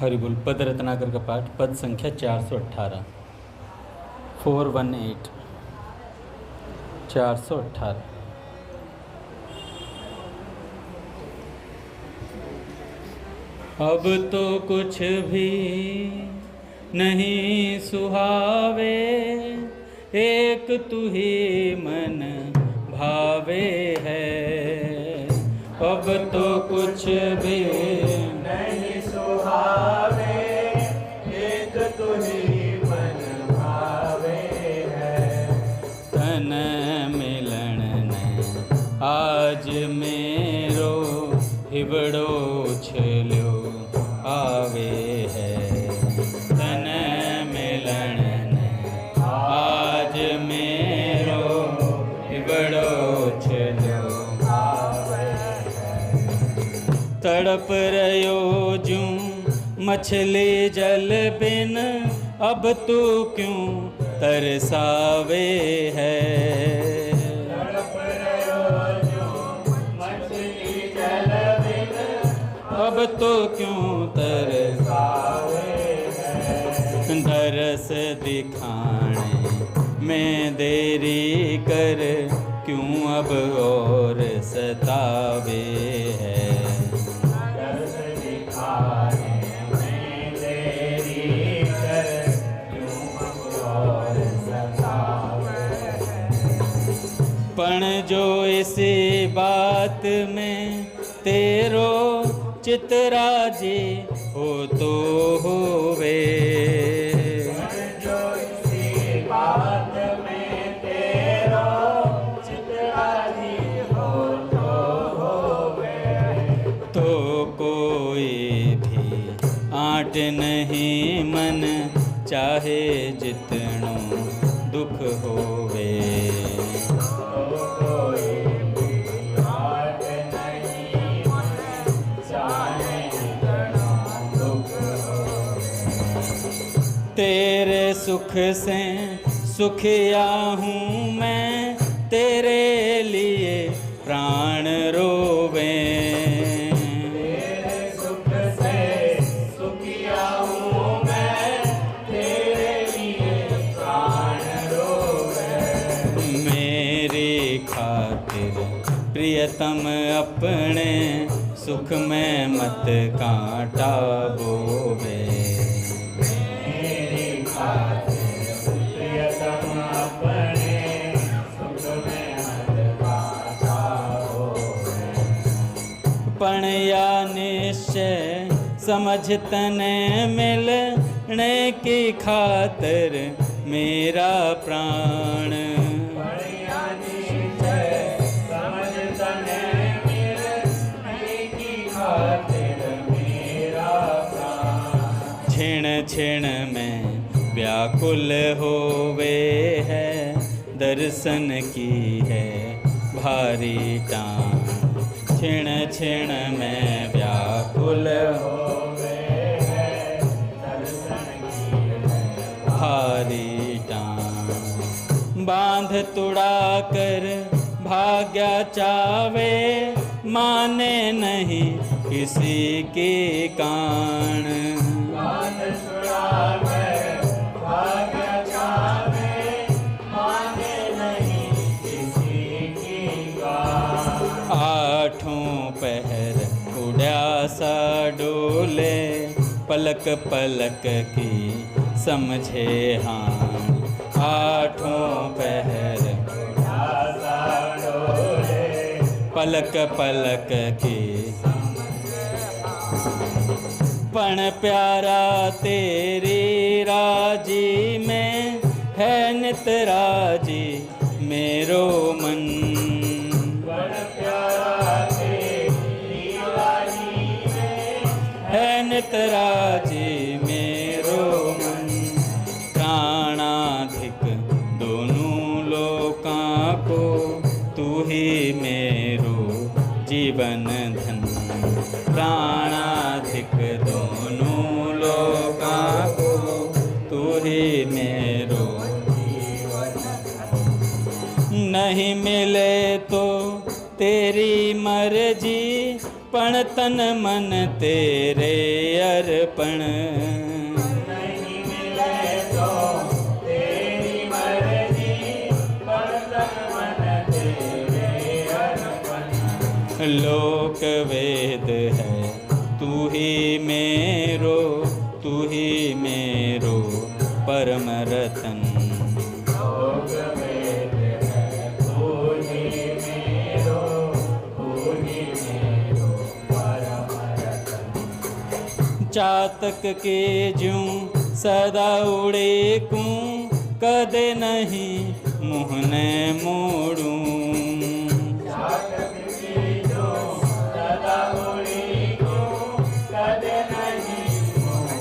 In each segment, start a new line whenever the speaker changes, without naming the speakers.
हरिबोल पद रत्नाकर का पाठ पद संख्या 418 418 418। अब तो कुछ भी नहीं सुहावे, एक तू ही मन भावे है। अब तो कुछ भी
नहीं सुहावे, एक तू ही मन भावे है।
तन मिलन ने आज मेरो हिबड़ो छल्यो आवे है। तन मिलन ने आज मेरो हिबड़ो छल्यो
आवे है।
तड़प रयो जूं मछली जल बिन, अब तू क्यों तरसावे है।
तड़प रयो जूं मछली जल बिन,
अब तो क्यों
तरसावे है।
दरस दिखाने में देरी कर, क्यों अब और सतावे है।
दरस दिखाने में देरी कर, क्यों अब और सतावे है।
पण जो इसी बात में तेरो चितराजी हो तो होवे।
जो इसी बात में तेरो चितराजी हो तो होवे।
तो कोई भी आट नहीं मन, चाहे जितनो दुख होवे।
तो कोई भी आट नहीं मन, चाहे जितना दुख होवे।
तेरे सुख से सुखिया हूँ मैं, तेरे लिए प्राण रोवे।
तेरे सुख से सुखिया हूँ मैं, तेरे लिए प्राण रोवे।
मेरी खातिर प्रियतम अपने, सुख में मत कांटा बोवे।
मेरी खातिर प्रियतम अपने, सुख में मत काटा होवे।
पण या निश्चय समझ तने मिलने की खातिर मेरा प्राण।
बढ़िया निश्चय समझ तने मिलने की खातिर मेरा प्राण।
छिण छिण में व्याकुल होवे है, दर्शन की है भारी टान। छिण छिण में व्याकुल
होवे है, दर्शन की है
भारी टान। बांध तुड़ा कर भाग्या चावे, माने नहीं किसी की कान।
बांध छुड़ा कर भाग्य चावे, माने नहीं किसी की बात।
आठों पहर उड़ा सा डोले, पलक पलक की समझे हान। आठों पहर
आसा डोले,
पलक पलक की पण प्यारा तेरी राजी में है नित राजी मेरो मन।
बड़ प्यारा तेरी राजी में
है नित राजी मेरो मन। प्राणाधिक दोनों लोकां को, तू ही मेरो जीवन धन। प्राणाधिक दोनों लोकां को, तू ही मेरो
जीवन धन।
नहीं मिले तो तेरी मर्जी, पण तन मन तेरे अर्पण।
नहीं मिले तो तेरी मर्जी, पर तन मन तेरे अर्पण।
लोक वेद है तू ही मेरो, तू ही मेरो परम रतन।
लोक वेद है तू ही मेरो, तू ही मेरो परम रतन।
चातक के ज्यों सदा उड़े कूं, कदे नहीं मुँह न मोड़ूं।
चातक की जो सदा उड़ी क्यों, कदे नहीं मुँह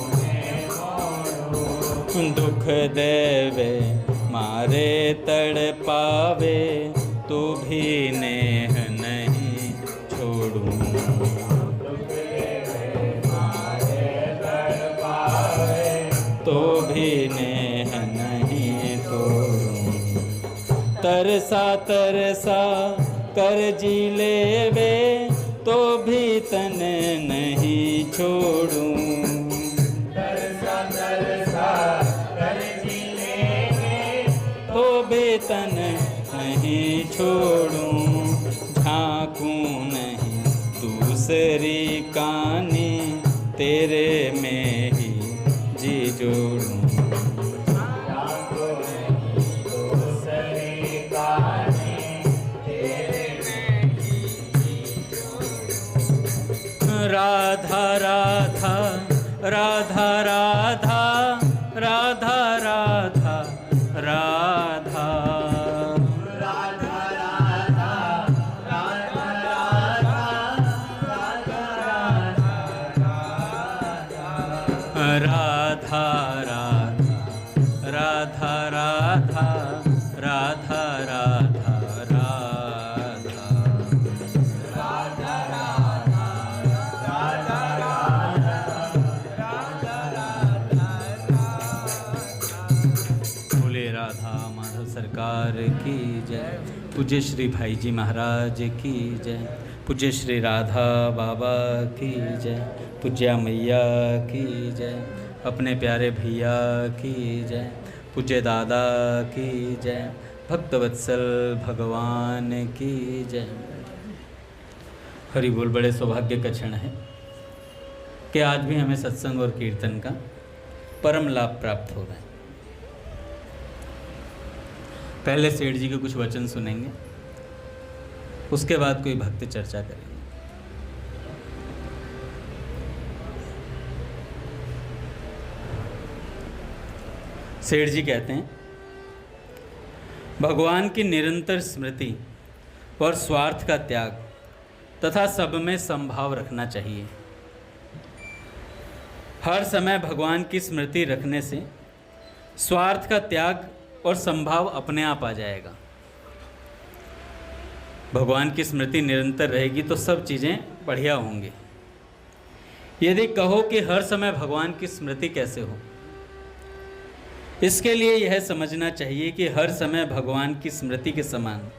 मोड़ूं।
दुख देवे मारे तड़ पावे, तो भी नेह नहीं छोड़ूं।
दुख देवे मारे तड़पावे,
तो भी नेह नहीं तोड़ूं। तरसा तरसा कर जी लेवे, तो भी तन नहीं छोड़ूं।
तरसा तरसा कर जी लेवे,
तो भी तन नहीं छोड़ूं। झांकूं नहीं दूसरी कानी, तेरे में ही जी जोड़ूं।
राखो नहीं दूसरी कहानी, तेरे में ही
राधा राधा राधा राधा राधा राधा राधा।
राधा राधा राधा राधा राधा
राधा राधा राधा राधा राधा बोले राधा माधव सरकार की जय। पूज्य श्री भाई जी महाराज की जय। पूज्य श्री राधा बाबा की जय। पूज्या मैया की जय। अपने प्यारे भैया की जय। पूज्य दादा की जय। भक्तवत्सल भगवान की जय। हरि बोल। बड़े सौभाग्य का क्षण है कि आज भी हमें सत्संग और कीर्तन का परम लाभ प्राप्त हो रहा है। पहले सेठ जी के कुछ वचन सुनेंगे, उसके बाद कोई भक्त चर्चा करेंगे। सेठ जी कहते हैं, भगवान की निरंतर स्मृति और स्वार्थ का त्याग तथा सब में समभाव रखना चाहिए। हर समय भगवान की स्मृति रखने से स्वार्थ का त्याग और समभाव अपने आप आ जाएगा। भगवान की स्मृति निरंतर रहेगी तो सब चीज़ें बढ़िया होंगी। यदि कहो कि हर समय भगवान की स्मृति कैसे हो, इसके लिए यह समझना चाहिए कि हर समय भगवान की स्मृति के समान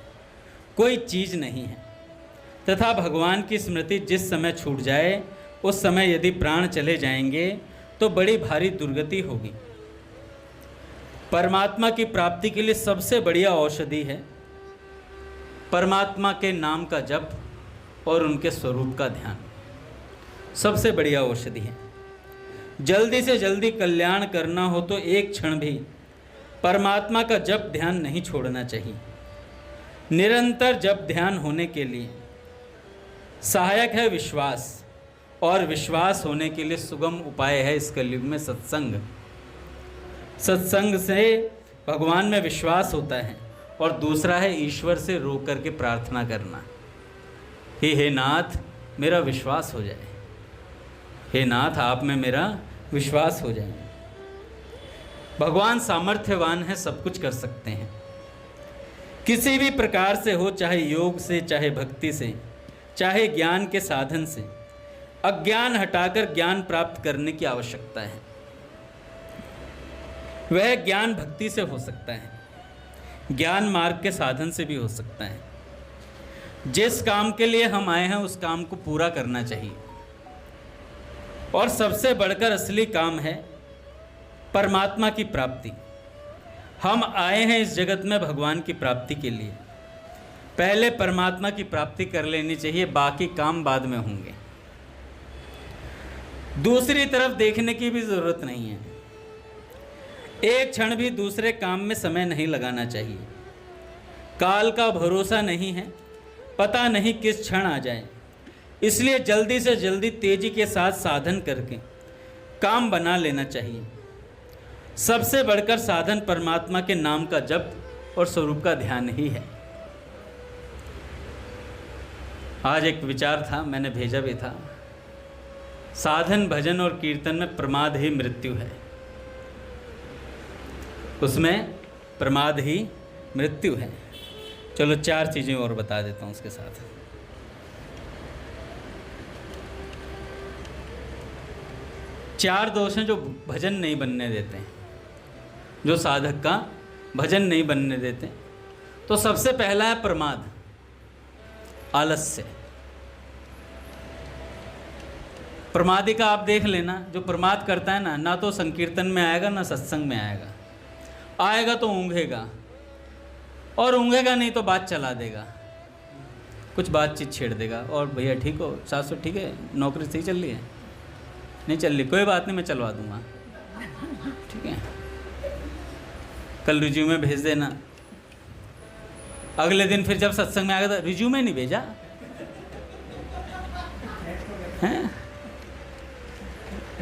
कोई चीज़ नहीं है, तथा भगवान की स्मृति जिस समय छूट जाए उस समय यदि प्राण चले जाएंगे तो बड़ी भारी दुर्गति होगी। परमात्मा की प्राप्ति के लिए सबसे बढ़िया औषधि है परमात्मा के नाम का जप और उनके स्वरूप का ध्यान। सबसे बढ़िया औषधि है। जल्दी से जल्दी कल्याण करना हो तो एक क्षण भी परमात्मा का जप ध्यान नहीं छोड़ना चाहिए। निरंतर जप ध्यान होने के लिए सहायक है विश्वास, और विश्वास होने के लिए सुगम उपाय है इस कलयुग में सत्संग। सत्संग से भगवान में विश्वास होता है, और दूसरा है ईश्वर से रो करके प्रार्थना करना, हे नाथ मेरा विश्वास हो जाए, हे नाथ आप में मेरा विश्वास हो जाए। भगवान सामर्थ्यवान है, सब कुछ कर सकते हैं, किसी भी प्रकार से हो, चाहे योग से, चाहे भक्ति से, चाहे ज्ञान के साधन से। अज्ञान हटाकर ज्ञान प्राप्त करने की आवश्यकता है। वह ज्ञान भक्ति से हो सकता है, ज्ञान मार्ग के साधन से भी हो सकता है। जिस काम के लिए हम आए हैं उस काम को पूरा करना चाहिए। और सबसे बढ़कर असली काम है परमात्मा की प्राप्ति। हम आए हैं इस जगत में भगवान की प्राप्ति के लिए। पहले परमात्मा की प्राप्ति कर लेनी चाहिए, बाकी काम बाद में होंगे। दूसरी तरफ देखने की भी जरूरत नहीं है। एक क्षण भी दूसरे काम में समय नहीं लगाना चाहिए। काल का भरोसा नहीं है, पता नहीं किस क्षण आ जाए। इसलिए जल्दी से जल्दी तेजी के साथ साधन करके काम बना लेना चाहिए। सबसे बढ़कर साधन परमात्मा के नाम का जप और स्वरूप का ध्यान ही है। आज एक विचार था, मैंने भेजा भी था, साधन भजन और कीर्तन में प्रमाद ही मृत्यु है। उसमें प्रमाद ही मृत्यु है। चलो 4 चीज़ें और बता देता हूँ उसके साथ। चार दोष हैं जो भजन नहीं बनने देते हैं, जो साधक का भजन नहीं बनने देते। तो सबसे पहला है प्रमाद, आलस्य। प्रमादी का आप देख लेना, जो प्रमाद करता है ना तो संकीर्तन में आएगा ना सत्संग में आएगा। आएगा तो ऊँघेगा, और ऊँघेगा नहीं तो बात चला देगा, कुछ बातचीत छेड़ देगा। और भैया ठीक हो, सासू ठीक है, नौकरी सही चल रही है, नहीं चल रही, कोई बात नहीं मैं चलवा दूंगा, ठीक है, कल रिज्यूमे भेज देना। अगले दिन फिर जब सत्संग में आएगा तो रिज्यूमे नहीं भेजा हैं,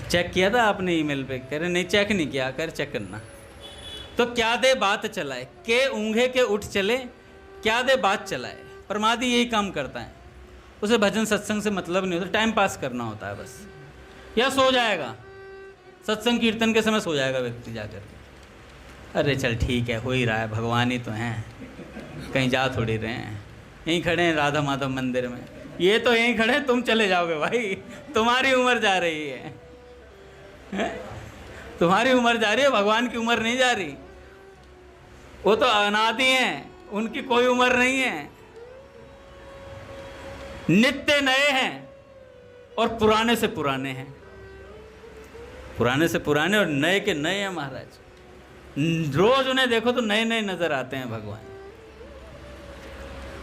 चेक किया था आपने ईमेल पे? कह रहे नहीं चेक नहीं किया, कर चेक करना। तो क्या दे बात चलाए, के ऊँघे के उठ चले, क्या दे बात चलाए। प्रमादी यही काम करता है, उसे भजन सत्संग से मतलब नहीं होता, टाइम पास करना होता है बस। या सो जाएगा, सत्संग कीर्तन के समय सो जाएगा व्यक्ति जाकर के। अरे चल ठीक है, हो ही रहा है, भगवान ही तो हैं, कहीं जा थोड़ी रहे हैं, यहीं खड़े हैं राधा माधव मंदिर में। ये तो यहीं खड़े हैं, तुम चले जाओगे भाई, तुम्हारी उम्र जा रही है, तुम्हारी उम्र जा रही है, भगवान की उम्र नहीं जा रही। वो तो अनादि हैं, उनकी कोई उम्र नहीं है, नित्य नए हैं और पुराने से पुराने हैं, पुराने से पुराने और नए के नए हैं महाराज। रोज उन्हें देखो तो नए नए नजर आते हैं भगवान।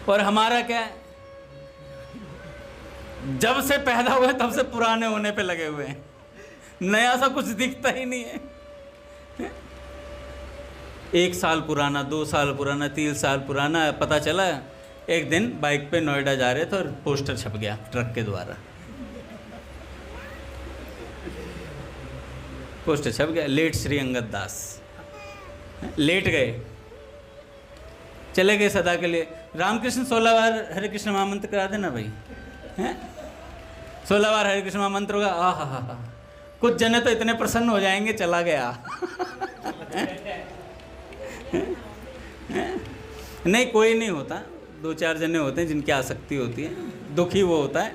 और हमारा क्या है, जब से पैदा हुए तब से पुराने होने पे लगे हुए हैं, नया सा कुछ दिखता ही नहीं है। 1 साल पुराना, 2 साल पुराना, 3 साल पुराना। पता चला एक दिन बाइक पे नोएडा जा रहे थे और पोस्टर छप गया ट्रक के द्वारा, पोस्टर छप गया, लेट श्री अंगद दास। लेट गए, चले गए सदा के लिए। रामकृष्ण 16 बार हरे कृष्ण महामंत्र करा देना भाई, हैं 16 बार हरे कृष्ण महामंत्र होगा, हा। कुछ जने तो इतने प्रसन्न हो जाएंगे, चला गया। नहीं कोई नहीं होता, 2-4 जने होते हैं जिनकी आसक्ति होती है, दुखी वो होता है।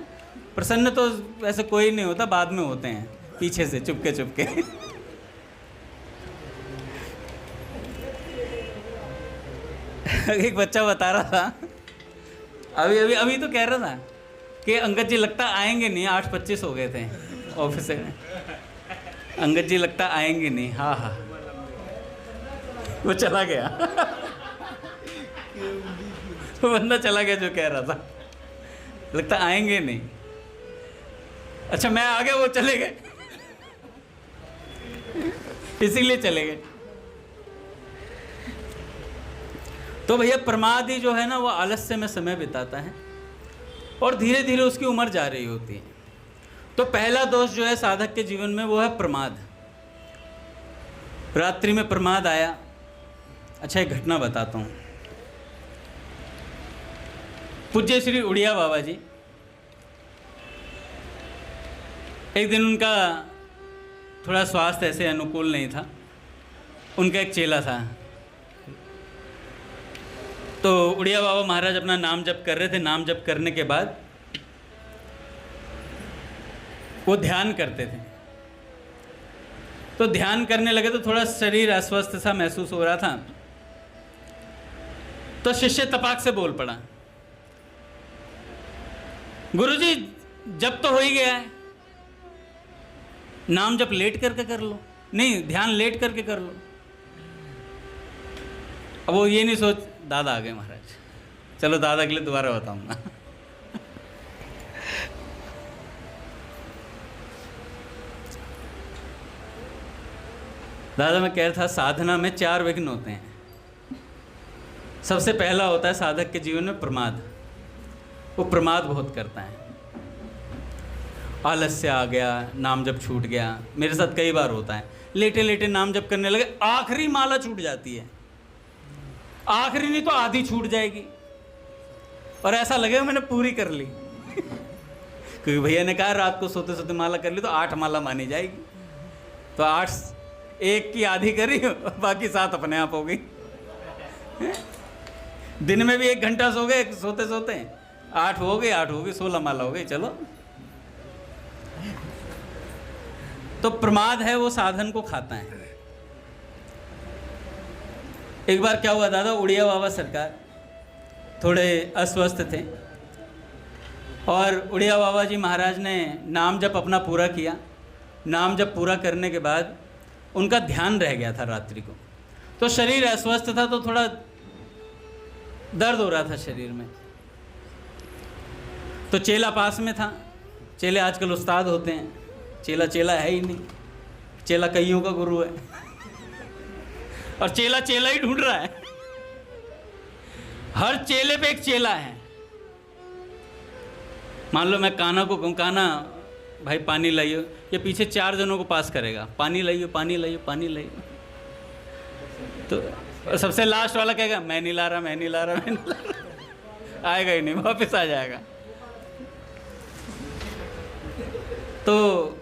प्रसन्न तो वैसे कोई नहीं होता, बाद में होते हैं पीछे से चुपके चुपके। एक बच्चा बता रहा था, अभी तो कह रहा था कि अंगद जी लगता आएंगे नहीं, 8:25 हो गए थे ऑफिस में, अंगद जी लगता आएंगे नहीं। हाँ वो चला गया। वो बंदा चला गया जो कह रहा था, लगता आएंगे नहीं। अच्छा मैं आ गया, वो चले गए, इसीलिए चले गए। तो भैया प्रमादी जो है ना, वो आलस्य में समय बिताता है और धीरे धीरे उसकी उम्र जा रही होती है। तो पहला दोष जो है साधक के जीवन में वो है प्रमाद। रात्रि में प्रमाद आया। अच्छा एक घटना बताता हूँ। पूज्य श्री उड़िया बाबा जी, एक दिन उनका थोड़ा स्वास्थ्य ऐसे अनुकूल नहीं था। उनका एक चेला था, तो उड़िया बाबा महाराज अपना नाम जप कर रहे थे। नाम जप करने के बाद वो ध्यान करते थे। तो ध्यान करने लगे तो थोड़ा शरीर अस्वस्थ सा महसूस हो रहा था। तो शिष्य तपाक से बोल पड़ा, गुरुजी जप तो हो ही गया है, नाम जब लेट करके कर लो, नहीं ध्यान लेट करके कर लो। अब वो ये नहीं सोच, दादा आ गए महाराज, चलो दादा के लिए दोबारा बताऊंगा। दादा मैं कह रहा था, साधना में 4 विघ्न होते हैं। सबसे पहला होता है साधक के जीवन में प्रमाद। वो प्रमाद बहुत करता है, आलस्य आ गया, नाम जब छूट गया। मेरे साथ कई बार होता है, लेटे लेटे नाम जब करने लगे, आखिरी माला छूट जाती है, आखिरी नहीं तो आधी छूट जाएगी, और ऐसा लगेगा मैंने पूरी कर ली। क्योंकि भैया ने कहा रात को सोते सोते माला कर ली तो 8 माला मानी जाएगी, तो 8 1 की आधी करी, बाकी 7 अपने आप हो गई। दिन में भी 1 घंटा सो गए सोते सोते, 8 हो गई 16 माला हो गई। चलो, तो प्रमाद है वो साधन को खाता है। एक बार क्या हुआ दादा, उड़िया बाबा सरकार थोड़े अस्वस्थ थे, और उड़िया बाबा जी महाराज ने नाम जप अपना पूरा किया। नाम जप पूरा करने के बाद उनका ध्यान रह गया था रात्रि को, तो शरीर अस्वस्थ था, तो थोड़ा दर्द हो रहा था शरीर में। तो चेला पास में था, चेले आजकल उस्ताद होते हैं, चेला चेला है ही नहीं, चेला कईयों का गुरु है, और चेला चेला ही ढूंढ रहा है। हर चेले पे एक चेला है। मान लो मैं कान्हा को कहूँ, कान्हा भाई पानी लाइयो, ये पीछे 4 जनों को पास करेगा, पानी लाइयो पानी लाइयो पानी लाइयो। तो सबसे लास्ट वाला कहेगा मैं नहीं ला रहा मैं नहीं ला रहा मैं नहीं ला रहा, आएगा ही नहीं, वापस आ जाएगा। तो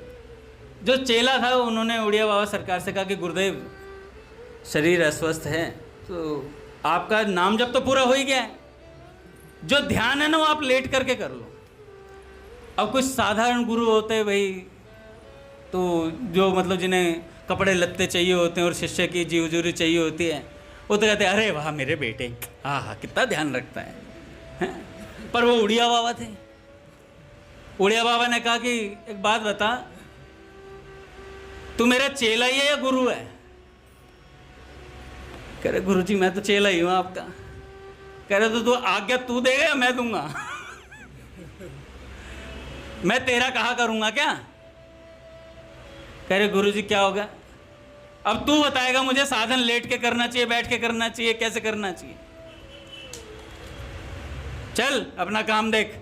जो चेला था उन्होंने उड़िया बाबा सरकार से कहा कि गुरुदेव शरीर अस्वस्थ है, तो आपका नाम जब तो पूरा हो ही गया है, जो ध्यान है ना वो आप लेट करके कर लो। अब कुछ साधारण गुरु होते हैं भाई, तो जो मतलब जिन्हें कपड़े लत्ते चाहिए होते हैं और शिष्य की जी हुजूरी चाहिए होती है, वो तो कहते हैं अरे वाह मेरे बेटे, हाँ कितना ध्यान रखता है। पर वो उड़िया बाबा थे। उड़िया बाबा ने कहा कि एक बात बता, तू मेरा चेला ही है या गुरु है? कह रहे गुरु जी मैं तो चेला ही हूं आपका। कह रहे तो तू आज्ञा तू देगा या मैं दूंगा? मैं तेरा कहा करूंगा क्या? कह रहे गुरु जी क्या होगा? अब तू बताएगा मुझे, साधन लेट के करना चाहिए, बैठ के करना चाहिए, कैसे करना चाहिए? चल अपना काम देख।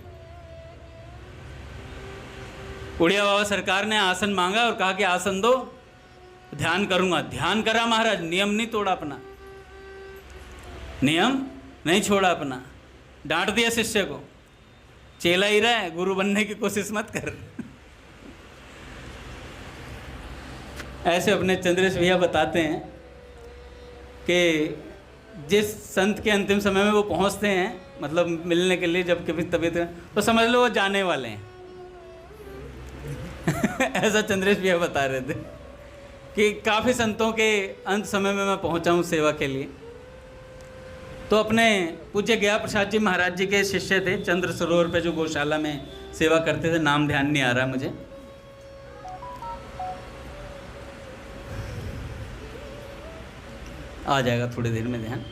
उड़िया बाबा सरकार ने आसन मांगा और कहा कि आसन दो, ध्यान करूंगा। ध्यान करा महाराज, नियम नहीं तोड़ा अपना, नियम नहीं छोड़ा अपना। डांट दिया शिष्य को, चेला ही रहा है, गुरु बनने की कोशिश मत कर। ऐसे अपने चंद्रेश भैया बताते हैं कि जिस संत के अंतिम समय में वो पहुंचते हैं, मतलब मिलने के लिए जब कभी तबीयत, तो समझ लो वो जाने वाले हैं। ऐसा चंद्रेश भैया बता रहे थे कि काफ़ी संतों के अंत समय में मैं पहुंचा हूं सेवा के लिए। तो अपने पूज्य गया प्रसाद जी महाराज जी के शिष्य थे, चंद्र सरोवर पे जो गौशाला में सेवा करते थे, नाम ध्यान नहीं आ रहा मुझे। आ जाएगा थोड़ी देर में ध्यान,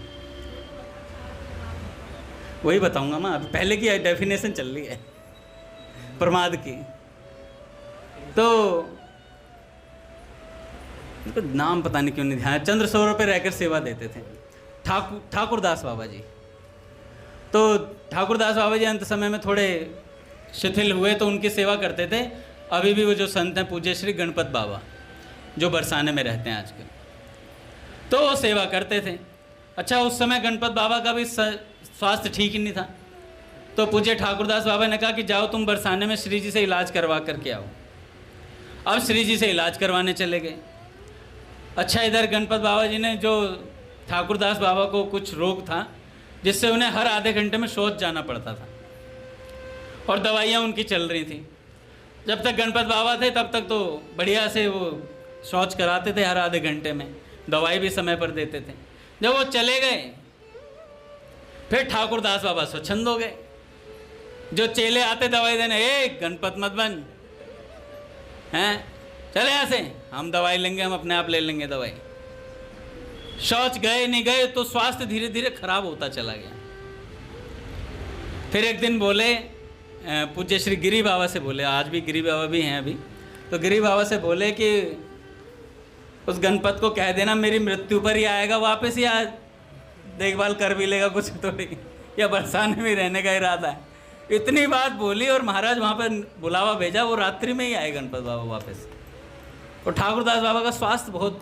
वही बताऊंगा मैं। अभी पहले की डेफिनेशन चल रही है प्रमाद की। तो नाम पता नहीं क्यों नहीं ध्यान, चंद्र सरोवर पे रहकर सेवा देते थे ठाकुरदास बाबा जी। तो ठाकुरदास बाबा जी अंत समय में थोड़े शिथिल हुए, तो उनकी सेवा करते थे। अभी भी वो जो संत हैं पूज्य श्री गणपत बाबा, जो बरसाने में रहते हैं आजकल, तो वो सेवा करते थे। अच्छा, उस समय गणपत बाबा का भी स्वास्थ्य ठीक ही नहीं था, तो पूज्य ठाकुरदास बाबा ने कहा कि जाओ तुम बरसाने में श्री जी से इलाज करवा करके आओ। अब श्री जी से इलाज करवाने चले गए। अच्छा, इधर गणपत बाबा जी ने, जो ठाकुरदास बाबा को कुछ रोग था जिससे उन्हें हर आधे घंटे में शौच जाना पड़ता था, और दवाइयाँ उनकी चल रही थी। जब तक गणपत बाबा थे तब तक तो बढ़िया से वो शौच कराते थे हर आधे घंटे में, दवाई भी समय पर देते थे। जब वो चले गए फिर ठाकुरदास बाबा स्वच्छंद हो गए। जो चेले आते दवाई देने, ए गणपत मत बन हैं, चले ऐसे, हम दवाई लेंगे, हम अपने आप ले लेंगे दवाई। शौच गए नहीं गए तो स्वास्थ्य धीरे धीरे खराब होता चला गया। फिर एक दिन बोले, पूज्य श्री गिरी बाबा से बोले, आज भी गिरी बाबा भी हैं अभी, तो गिरी बाबा से बोले कि उस गणपत को कह देना मेरी मृत्यु पर ही आएगा वापस, या देखभाल कर भी लेगा कुछ थोड़ी, या बरसाने में रहने का इरादा है। इतनी बात बोली और महाराज वहाँ पर बुलावा भेजा, वो रात्रि में ही आए गणपत बाबा वापस। और ठाकुरदास बाबा का स्वास्थ्य बहुत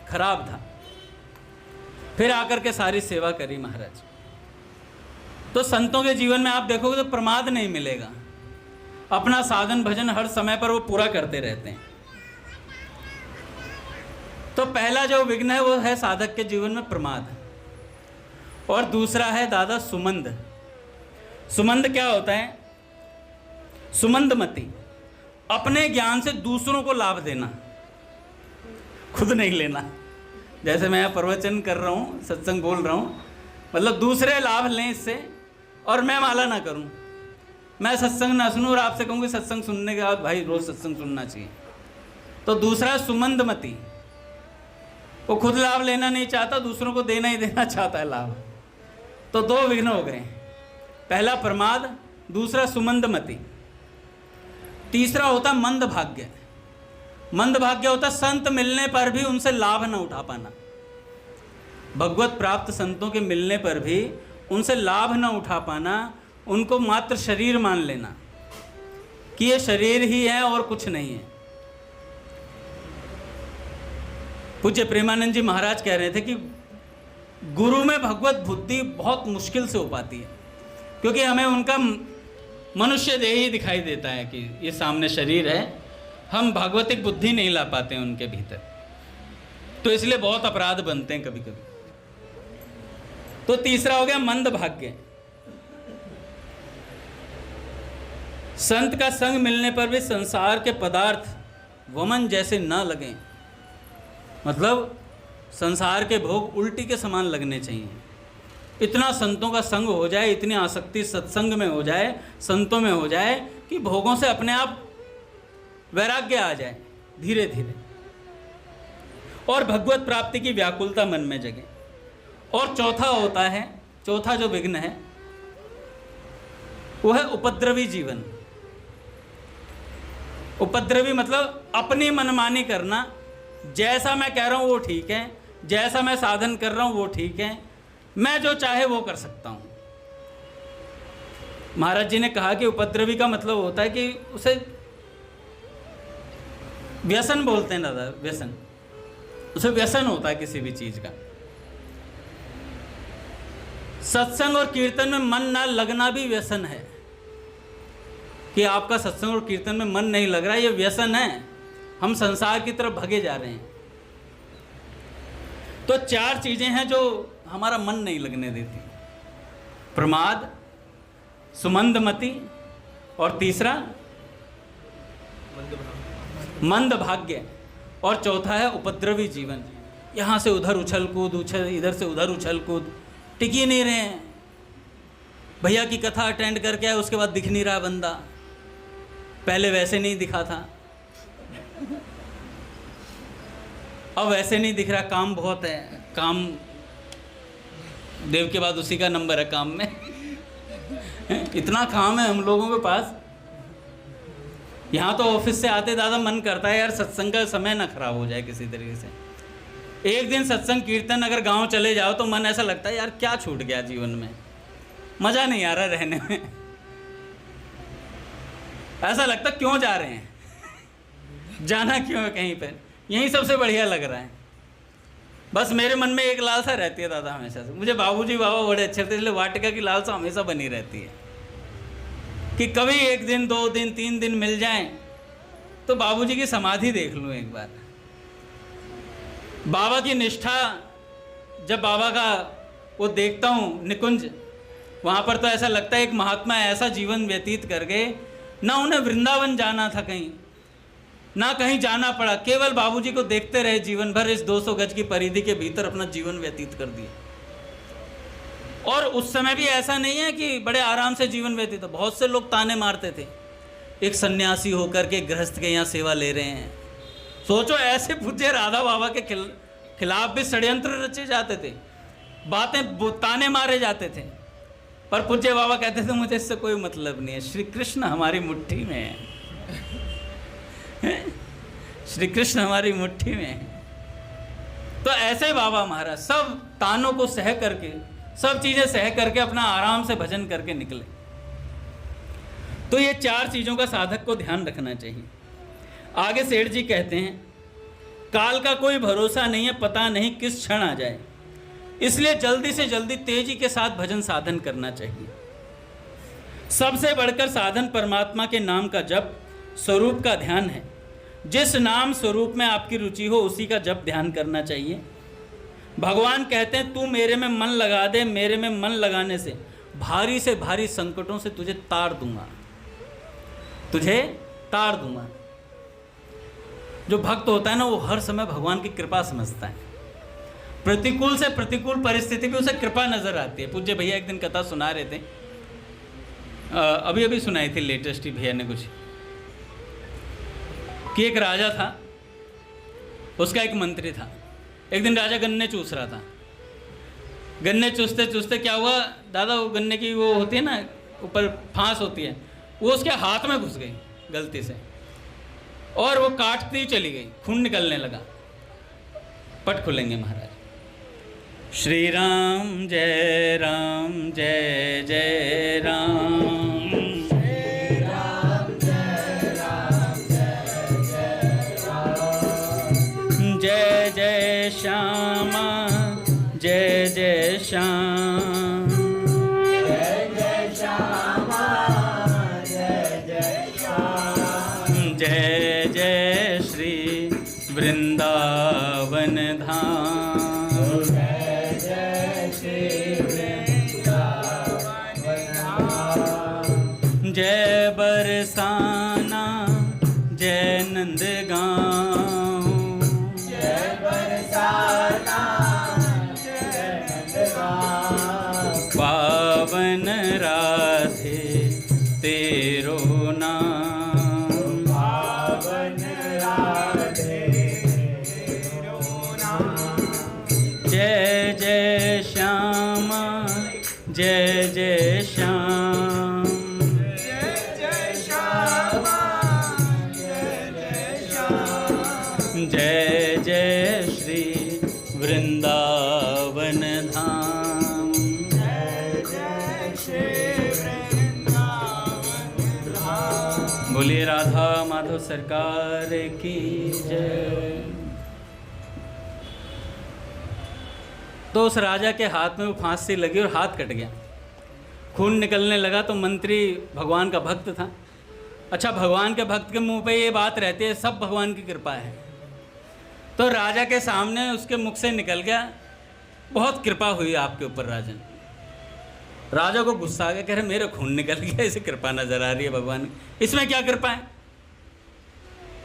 खराब था। फिर आकर के सारी सेवा करी महाराज। तो संतों के जीवन में आप देखोगे तो प्रमाद नहीं मिलेगा, अपना साधन भजन हर समय पर वो पूरा करते रहते हैं। तो पहला जो विघ्न है वो है साधक के जीवन में प्रमाद, और दूसरा है दादा सुमंद। सुमंद क्या होता है? सुमंदमति, अपने ज्ञान से दूसरों को लाभ देना, खुद नहीं लेना। जैसे मैं प्रवचन कर रहा हूँ, सत्संग बोल रहा हूँ, मतलब दूसरे लाभ लें इससे, और मैं माला ना करूँ, मैं सत्संग ना सुनूँ और आपसे कहूँ कि सत्संग सुनने के बाद भाई रोज़ सत्संग सुनना चाहिए। तो दूसरा सुमंदमति, वो खुद लाभ लेना नहीं चाहता, दूसरों को देना ही देना चाहता है लाभ। तो दो विघ्न हो गए, पहला प्रमाद, दूसरा सुमंदमति। तीसरा होता मंद भाग्य। मंद भाग्य होता संत मिलने पर भी उनसे लाभ न उठा पाना। भगवत प्राप्त संतों के मिलने पर भी उनसे लाभ न उठा पाना, उनको मात्र शरीर मान लेना कि ये शरीर ही है और कुछ नहीं है। पूज्य प्रेमानंद जी महाराज कह रहे थे कि गुरु में भगवत बुद्धि बहुत मुश्किल से हो पाती है, क्योंकि हमें उनका मनुष्य देह ही दिखाई देता है कि ये सामने शरीर है, हम भगवतिक बुद्धि नहीं ला पाते हैं उनके भीतर, तो इसलिए बहुत अपराध बनते हैं कभी कभी। तो तीसरा हो गया मंद भाग्य। संत का संग मिलने पर भी संसार के पदार्थ वमन जैसे न लगें, मतलब संसार के भोग उल्टी के समान लगने चाहिए। इतना संतों का संग हो जाए, इतनी आसक्ति सत्संग में हो जाए, संतों में हो जाए कि भोगों से अपने आप वैराग्य आ जाए धीरे धीरे, और भगवत प्राप्ति की व्याकुलता मन में जगे। और चौथा होता है, चौथा जो विघ्न है वो है उपद्रवी जीवन। उपद्रवी मतलब अपनी मनमानी करना, जैसा मैं कह रहा हूँ वो ठीक है, जैसा मैं साधन कर रहा हूँ वो ठीक है, मैं जो चाहे वो कर सकता हूँ। महाराज जी ने कहा कि उपद्रवी का मतलब होता है कि उसे व्यसन बोलते हैं दादा, व्यसन, उसे व्यसन होता है किसी भी चीज का। सत्संग और कीर्तन में मन ना लगना भी व्यसन है, कि आपका सत्संग और कीर्तन में मन नहीं लग रहा है, ये व्यसन है, हम संसार की तरफ भगे जा रहे हैं। तो चार चीजें हैं जो हमारा मन नहीं लगने देती, प्रमाद, सुमंदमति, और तीसरा मंद भाग्य, और चौथा है उपद्रवी जीवन। यहाँ से उधर उछल कूद, इधर से उधर उछल कूद, टिक ही नहीं रहे हैं। भैया की कथा अटेंड करके आए, उसके बाद दिख नहीं रहा बंदा, पहले वैसे नहीं दिखा था, अब वैसे नहीं दिख रहा, काम बहुत है, काम देव के बाद उसी का नंबर है काम में। इतना काम है हम लोगों के पास। यहाँ तो ऑफिस से आते दादा मन करता है यार सत्संग का समय ना खराब हो जाए किसी तरीके से। एक दिन सत्संग कीर्तन अगर गांव चले जाओ तो मन ऐसा लगता है यार क्या छूट गया जीवन में, मज़ा नहीं आ रहा रहने में, ऐसा लगता क्यों जा रहे हैं, जाना क्यों है कहीं पर, यही सबसे बढ़िया लग रहा है। बस मेरे मन में एक लालसा रहती है दादा हमेशा से, मुझे बाबूजी बाबा बड़े अच्छे थे, इसलिए वाटिका की लालसा हमेशा बनी रहती है कि कभी एक दिन, 2 दिन, 3 दिन मिल जाएं तो बाबूजी की समाधि देख लूँ एक बार। बाबा की निष्ठा, जब बाबा का वो देखता हूँ निकुंज, वहाँ पर तो ऐसा लगता है एक महात्मा ऐसा जीवन व्यतीत कर गए, ना उन्हें वृंदावन जाना था कहीं, ना कहीं जाना पड़ा, केवल बाबूजी को देखते रहे जीवन भर, इस 200 गज की परिधि के भीतर अपना जीवन व्यतीत कर दिया। और उस समय भी ऐसा नहीं है कि बड़े आराम से जीवन व्यतीत, बहुत से लोग ताने मारते थे, एक सन्यासी होकर के गृहस्थ के यहाँ सेवा ले रहे हैं, सोचो, ऐसे पूज्य राधा बाबा के खिलाफ भी षड्यंत्र रचे जाते थे, बातें ताने मारे जाते थे, पर पूज्य बाबा कहते थे मुझे इससे कोई मतलब नहीं है, श्री कृष्ण हमारी मुट्ठी में है, श्री कृष्ण हमारी मुट्ठी में है। तो ऐसे बाबा महाराज सब तानों को सह करके, सब चीजें सह करके अपना आराम से भजन करके निकले। तो ये 4 चीजों का साधक को ध्यान रखना चाहिए। आगे सेठ जी कहते हैं, काल का कोई भरोसा नहीं है, पता नहीं किस क्षण आ जाए, इसलिए जल्दी से जल्दी तेजी के साथ भजन साधन करना चाहिए। सबसे बढ़कर साधन परमात्मा के नाम का जप, स्वरूप का ध्यान है। जिस नाम स्वरूप में आपकी रुचि हो उसी का जप ध्यान करना चाहिए। भगवान कहते हैं, तू मेरे में मन लगा दे, मेरे में मन लगाने से भारी से भारी संकटों से तुझे तार दूंगा, तुझे तार दूंगा। जो भक्त होता है ना, वो हर समय भगवान की कृपा समझता है। प्रतिकूल से प्रतिकूल परिस्थिति भी उसे कृपा नजर आती है। पूज्य भैया एक दिन कथा सुना रहे थे, अभी अभी सुनाई थी लेटेस्ट ही भैया ने कुछ, कि एक राजा था, उसका एक मंत्री था। एक दिन राजा गन्ने चूस रहा था। गन्ने चूसते चूसते क्या हुआ दादा, वो गन्ने की वो होती है ना, ऊपर फांस होती है, वो उसके हाथ में घुस गई गलती से, और वो काटती चली गई, खून निकलने लगा। पट खुलेंगे महाराज। श्री राम जय राम, जय जय राम, जय जय श्यामा, जय जय श्याम,
जय जय श्यामा, जय जय श्याम,
जय जय श्री वृंदावन धाम,
जय जय श्री वृंदावन धाम,
जय बरसाना, जय नंदगांव,
जय बरसाना, जय नंदगांव,
पावन राधे तेरो नाम,
पावन राधे तेरो नाम,
जय जय श्यामा, जय जय श्याम,
जय जय श्यामा, जय जय श्याम,
जय जय श्री वृंदावन धाम,
जय जय श्री वृंदावन धाम।
बोलिए राधा माधव सरकार की जय। तो उस राजा के हाथ में वो फांसी लगी और हाथ कट गया, खून निकलने लगा। तो मंत्री भगवान का भक्त था। अच्छा, भगवान के भक्त के मुंह पे ये बात रहती है, सब भगवान की कृपा है। तो राजा के सामने उसके मुख से निकल गया, बहुत कृपा हुई आपके ऊपर राजन। राजा को गुस्सा आ गया, कह रहे मेरा खून निकल गया, इसे कृपा नजर आ रही है भगवान की, इसमें क्या कृपा है,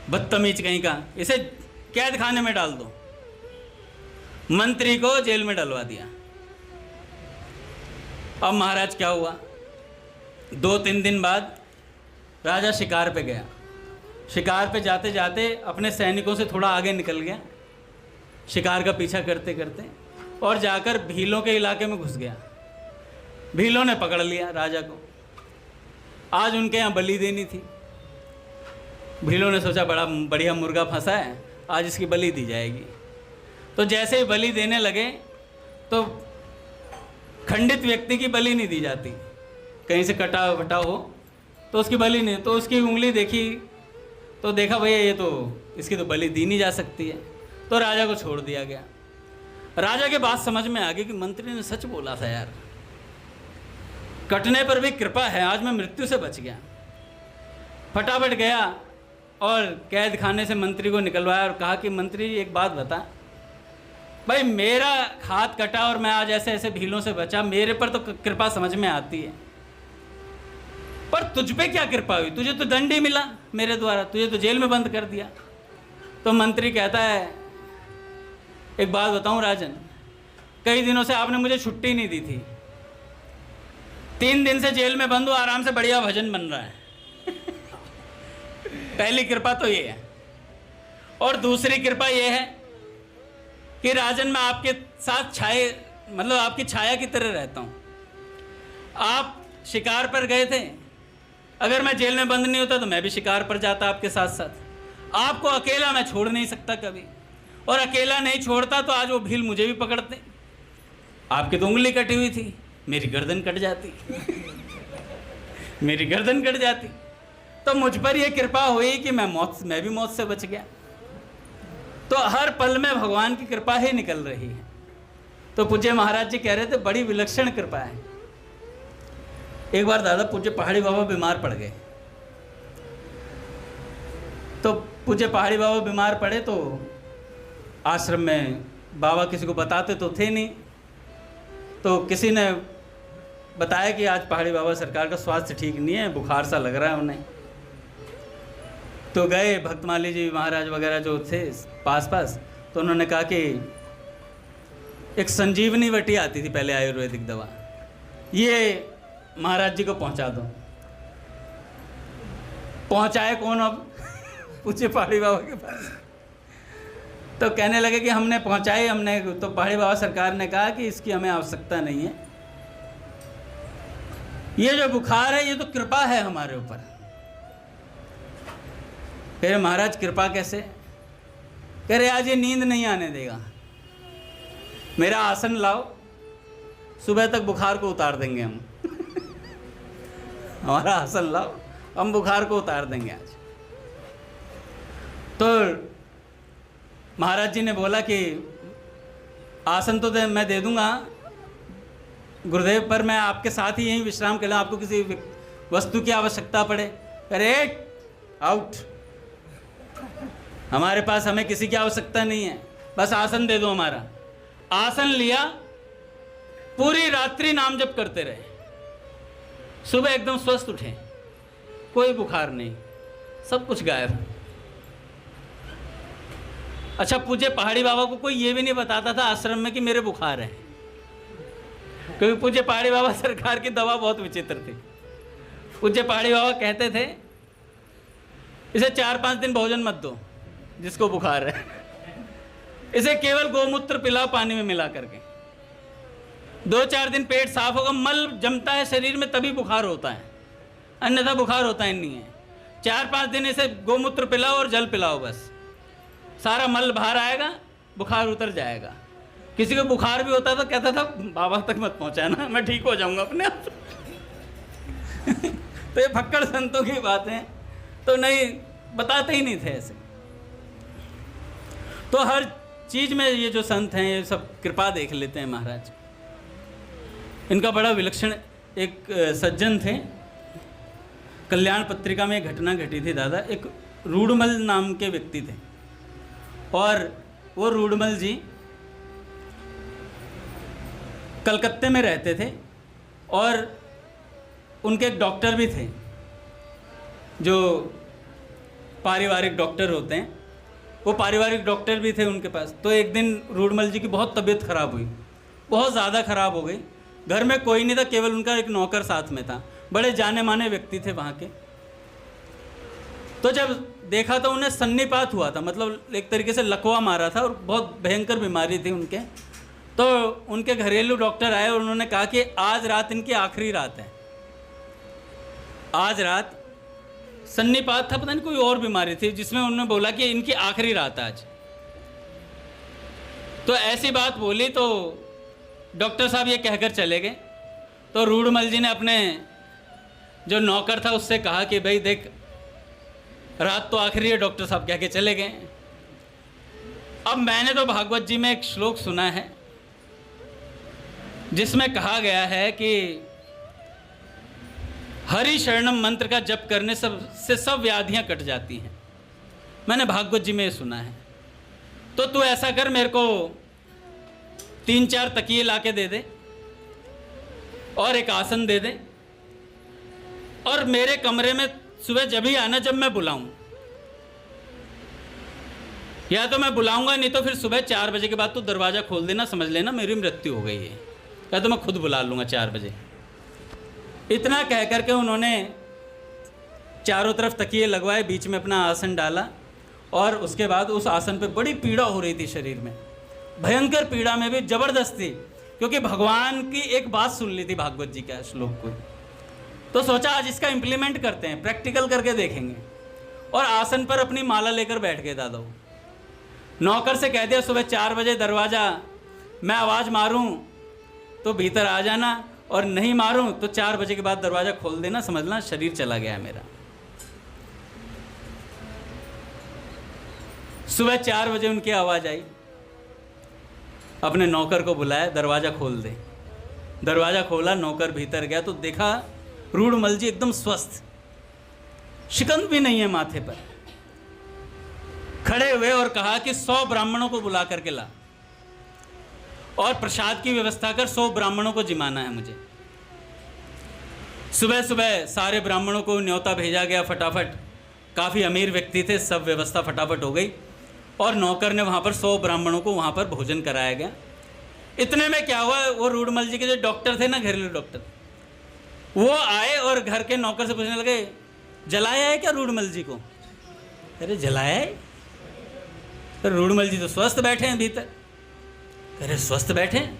बदतमीज कहीं का, इसे कैद खाने में डाल दो। मंत्री को जेल में डलवा दिया। अब महाराज क्या हुआ, 2-3 दिन बाद राजा शिकार पे गया। शिकार पे जाते जाते अपने सैनिकों से थोड़ा आगे निकल गया, शिकार का पीछा करते करते, और जाकर भीलों के इलाके में घुस गया। भीलों ने पकड़ लिया राजा को। आज उनके यहाँ बलि देनी थी। भीलों ने सोचा बड़ा बढ़िया मुर्गा फंसा है, आज इसकी बलि दी जाएगी। तो जैसे ही बलि देने लगे तो खंडित व्यक्ति की बलि नहीं दी जाती, कहीं से कटा वटा हो तो उसकी बलि नहीं। तो उसकी उंगली देखी तो देखा भैया ये तो इसकी तो बलि दी नहीं जा सकती है। तो राजा को छोड़ दिया गया। राजा के बात समझ में आ गई कि मंत्री ने सच बोला था यार, कटने पर भी कृपा है, आज मैं मृत्यु से बच गया। फटाफट गया और कैद खाने से मंत्री को निकलवाया और कहा कि मंत्री एक बात बता, भाई मेरा हाथ कटा और मैं आज ऐसे ऐसे भीलों से बचा, मेरे पर तो कृपा समझ में आती है, पर तुझ पे क्या कृपा हुई, तुझे तो दंड ही मिला मेरे द्वारा, तुझे तो जेल में बंद कर दिया। तो मंत्री कहता है एक बात बताऊं राजन, कई दिनों से आपने मुझे छुट्टी नहीं दी थी, 3 दिन से जेल में बंद हूं, आराम से बढ़िया भजन बन रहा है। पहली कृपा तो ये है। और दूसरी कृपा ये है कि राजन मैं आपके साथ छाए, मतलब आपकी छाया की तरह रहता हूँ। आप शिकार पर गए थे, अगर मैं जेल में बंद नहीं होता तो मैं भी शिकार पर जाता आपके साथ साथ। आपको अकेला मैं छोड़ नहीं सकता कभी, और अकेला नहीं छोड़ता तो आज वो भील मुझे भी पकड़ते। आपकी तो उंगली कटी हुई थी, मेरी गर्दन कट जाती मेरी गर्दन कट जाती। तो मुझ पर यह कृपा हुई कि मैं भी मौत से बच गया। तो हर पल में भगवान की कृपा ही निकल रही है। तो पूज्य महाराज जी कह रहे थे बड़ी विलक्षण कृपा है। एक बार दादा पूज्य पहाड़ी बाबा बीमार पड़ गए। तो पूज्य पहाड़ी बाबा बीमार पड़े तो आश्रम में बाबा किसी को बताते तो थे नहीं, तो किसी ने बताया कि आज पहाड़ी बाबा सरकार का स्वास्थ्य ठीक नहीं है, बुखार सा लग रहा है उन्हें। तो गए भक्तमाली जी महाराज वगैरह जो थे पास, तो उन्होंने कहा कि एक संजीवनी वटी आती थी पहले आयुर्वेदिक दवा, ये महाराज जी को पहुंचा दो। पहुंचाए कौन अब? पूछे पहाड़ी बाबा के पास। तो कहने लगे कि हमने पहुंचाई, हमने तो पहाड़ी बाबा सरकार ने कहा कि इसकी हमें आवश्यकता नहीं है, ये जो बुखार है ये तो कृपा है हमारे ऊपर। फिर महाराज कृपा कैसे? कह रहे आज ये नींद नहीं आने देगा, मेरा आसन लाओ, सुबह तक बुखार को उतार देंगे हम हमारा आसन लाओ, हम बुखार को उतार देंगे आज। तो महाराज जी ने बोला कि आसन तो मैं दे दूंगा गुरुदेव, पर मैं आपके साथ ही यहीं विश्राम कर लूँ, आपको किसी वस्तु की आवश्यकता पड़े। अरे आउट, हमारे पास हमें किसी की आवश्यकता नहीं है, बस आसन दे दो हमारा। आसन लिया, पूरी रात्रि नाम जप करते रहे, सुबह एकदम स्वस्थ उठे, कोई बुखार नहीं, सब कुछ गायब। अच्छा, पूज्य पहाड़ी बाबा को कोई ये भी नहीं बताता था आश्रम में कि मेरे बुखार है, क्योंकि पूज्य पहाड़ी बाबा सरकार की दवा बहुत विचित्र थी। पूज्य पहाड़ी बाबा कहते थे इसे 4-5 दिन भोजन मत दो जिसको बुखार है, इसे केवल गोमूत्र पिलाओ पानी में मिला करके, 2-4 दिन पेट साफ होगा, मल जमता है शरीर में तभी बुखार होता है, अन्यथा बुखार होता ही नहीं है। 4-5 दिन इसे गोमूत्र पिलाओ और जल पिलाओ, बस सारा मल बाहर आएगा, बुखार उतर जाएगा। किसी को बुखार भी होता तो कहता था बाबा तक मत पहुंचाना, मैं ठीक हो जाऊंगा अपने आप तो ये फक्कड़ संतों की बातें तो नहीं बताते ही नहीं थे ऐसे। तो हर चीज में ये जो संत हैं ये सब कृपा देख लेते हैं महाराज। इनका बड़ा विलक्षण एक सज्जन थे, कल्याण पत्रिका में एक घटना घटी थी दादा। एक रूडमल नाम के व्यक्ति थे, और वो रूडमल जी कलकत्ते में रहते थे, और उनके एक डॉक्टर भी थे जो पारिवारिक डॉक्टर होते हैं, वो पारिवारिक डॉक्टर भी थे उनके पास। तो एक दिन रूडमल जी की बहुत तबीयत खराब हुई, बहुत ज़्यादा खराब हो गई। घर में कोई नहीं था, केवल उनका एक नौकर साथ में था, बड़े जाने माने व्यक्ति थे वहाँ के। तो जब देखा तो उन्हें सन्निपात हुआ था, मतलब एक तरीके से लकवा मारा था, और बहुत भयंकर बीमारी थी उनके। तो उनके घरेलू डॉक्टर आए और उन्होंने कहा कि आज रात इनकी आखिरी रात है, आज रात सन्निपात था, पता नहीं कोई और बीमारी थी जिसमें उन्होंने बोला कि इनकी आखिरी रात आज। तो ऐसी बात बोली तो डॉक्टर साहब ये कहकर चले गए। तो रूडमल जी ने अपने जो नौकर था उससे कहा कि भाई देख, रात तो आखिरी है, डॉक्टर साहब कह के चले गए। अब मैंने तो भागवत जी में एक श्लोक सुना है जिसमें कहा गया है कि हरि शरणम मंत्र का जप करने से सब व्याधियां कट जाती हैं। मैंने भागवत जी में सुना है। तो तू ऐसा कर, मेरे को 3-4 तकिए लाके दे दे और एक आसन दे दे, और मेरे कमरे में सुबह जब ही आना जब मैं बुलाऊं, या तो मैं बुलाऊंगा, नहीं तो फिर सुबह 4 बजे के बाद तो दरवाज़ा खोल देना, समझ लेना मेरी मृत्यु हो गई है, या तो मैं खुद बुला लूँगा 4 बजे। इतना कह करके उन्होंने चारों तरफ तकिए लगवाए, बीच में अपना आसन डाला और उसके बाद उस आसन पे बड़ी पीड़ा हो रही थी शरीर में, भयंकर पीड़ा में भी जबरदस्ती, क्योंकि भगवान की एक बात सुन ली थी भागवत जी का श्लोक को। तो सोचा आज इसका इम्प्लीमेंट करते हैं, प्रैक्टिकल करके देखेंगे। और आसन पर अपनी माला लेकर बैठ गए दादा। नौकर से कह दिया सुबह 4 बजे दरवाज़ा, मैं आवाज़ मारूं तो भीतर आ जाना, और नहीं मारूं तो 4 बजे के बाद दरवाज़ा खोल देना, समझना शरीर चला गया है मेरा। सुबह 4 बजे उनकी आवाज़ आई, अपने नौकर को बुलाया, दरवाज़ा खोल दे। दरवाज़ा खोला, नौकर भीतर गया तो देखा रूढ़मल जी एकदम स्वस्थ, शिकंज भी नहीं है माथे पर, खड़े हुए और कहा कि 100 ब्राह्मणों को बुला करके ला और प्रसाद की व्यवस्था कर, 100 ब्राह्मणों को जिमाना है मुझे। सुबह सुबह सारे ब्राह्मणों को न्योता भेजा गया फटाफट, काफ़ी अमीर व्यक्ति थे, सब व्यवस्था फटाफट हो गई और नौकर ने वहाँ पर 100 ब्राह्मणों को वहाँ पर भोजन कराया गया। इतने में क्या हुआ, वो रूढ़मल जी के जो डॉक्टर थे ना, घरेलू डॉक्टर, वो आए और घर के नौकर से पूछने लगे, जलाया है क्या रूढ़मल जी को? अरे जलाया है? तो रूढ़मल जी तो स्वस्थ बैठे हैं भीतर। अरे स्वस्थ बैठे हैं,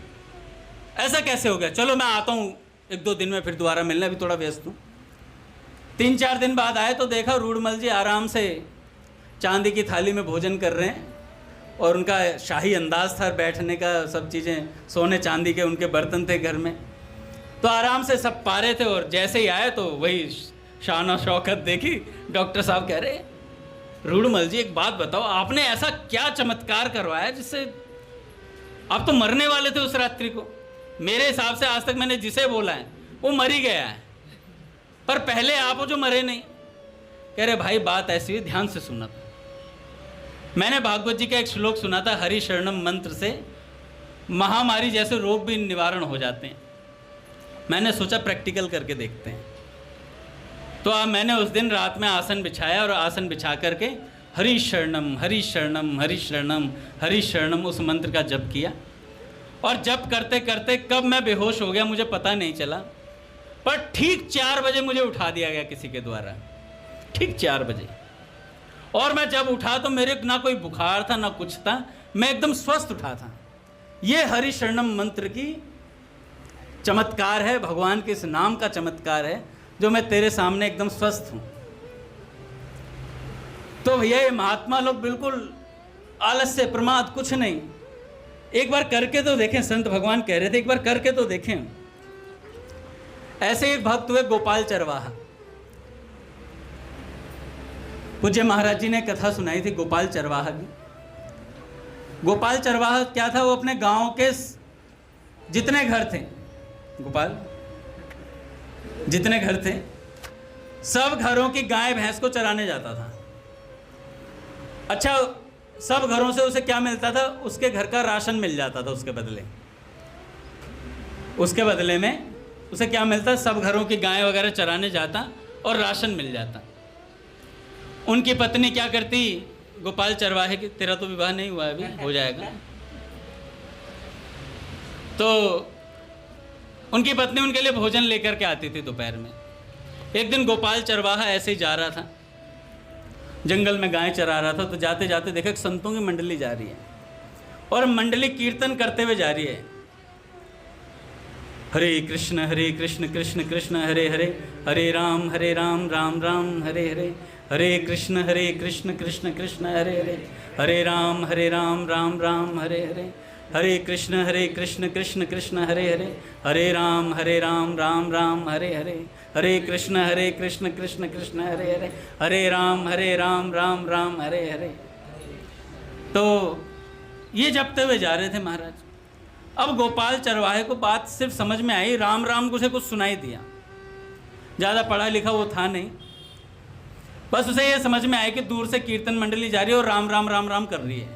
ऐसा कैसे हो गया? चलो मैं आता हूँ 1-2 दिन में फिर दोबारा मिलने, अभी थोड़ा व्यस्त हूँ। 3-4 दिन बाद आए तो देखा रूढ़मल जी आराम से चांदी की थाली में भोजन कर रहे हैं और उनका शाही अंदाज था बैठने का, सब चीज़ें सोने चांदी के उनके बर्तन थे घर में, तो आराम से सब पा रहे थे। और जैसे ही आए तो वही शान और शौकत देखी। डॉक्टर साहब कह रहे, रूढ़मल जी एक बात बताओ, आपने ऐसा क्या चमत्कार करवाया जिससे आप तो मरने वाले थे उस रात्रि को? मेरे हिसाब से आज तक मैंने जिसे बोला है वो मर ही गया है, पर पहले आप हो जो मरे नहीं। कह रहे भाई बात ऐसी हुई, ध्यान से सुना था। मैंने भागवत जी का एक श्लोक सुना था, हरि शरणम मंत्र से महामारी जैसे रोग भी निवारण हो जाते हैं। मैंने सोचा प्रैक्टिकल करके देखते हैं। तो अब मैंने उस दिन रात में आसन बिछाया और आसन बिछा करके हरि शरणम हरि शरणम हरि शरणम हरि शरणम उस मंत्र का जप किया। और जप करते करते कब मैं बेहोश हो गया मुझे पता नहीं चला, पर ठीक 4 बजे मुझे उठा दिया गया किसी के द्वारा, ठीक 4 बजे। और मैं जब उठा तो मेरे ना कोई बुखार था ना कुछ था, मैं एकदम स्वस्थ उठा था। ये हरि शरणम मंत्र की चमत्कार है, भगवान के इस नाम का चमत्कार है, जो मैं तेरे सामने एकदम स्वस्थ हूं। तो भैया ये महात्मा लोग बिल्कुल आलस्य प्रमाद कुछ नहीं, एक बार करके तो देखें। संत भगवान कह रहे थे एक बार करके तो देखें। ऐसे एक भक्त हुए गोपाल चरवाहा। पूज्य महाराज जी ने कथा सुनाई थी गोपाल चरवाहा की। गोपाल चरवाहा क्या था, वो अपने गांव के जितने घर थे, गोपाल जितने घर थे सब घरों की गाय भैंस को चराने जाता था। अच्छा, सब घरों से उसे क्या मिलता था? उसके घर का राशन मिल जाता था। उसके बदले में उसे क्या मिलता? सब घरों की गाय वगैरह चराने जाता और राशन मिल जाता। उनकी पत्नी क्या करती, गोपाल चरवाहे की, तेरा तो विवाह नहीं हुआ अभी, हो जाएगा, तो उनकी पत्नी उनके लिए भोजन लेकर के आती थी दोपहर में। एक दिन गोपाल चरवाहा ऐसे ही जा रहा था, जंगल में गाय चरा रहा था, तो जाते जाते देखा एक संतों की मंडली जा रही है और मंडली कीर्तन करते हुए जा रही है, हरे कृष्ण कृष्ण कृष्ण हरे हरे, हरे राम राम राम हरे हरे, हरे कृष्ण कृष्ण कृष्ण हरे हरे, हरे राम राम राम हरे हरे, हरे कृष्ण कृष्ण कृष्ण हरे हरे, हरे राम राम राम हरे हरे, हरे कृष्ण कृष्ण कृष्ण हरे हरे, हरे राम राम राम हरे हरे। तो ये जपते हुए जा रहे थे महाराज। अब गोपाल चरवाहे को बात सिर्फ समझ में आई, राम राम को उसे कुछ सुनाई दिया, ज़्यादा पढ़ा लिखा वो था नहीं, बस उसे ये समझ में आया कि दूर से कीर्तन मंडली जा रही है और राम राम कर रही है।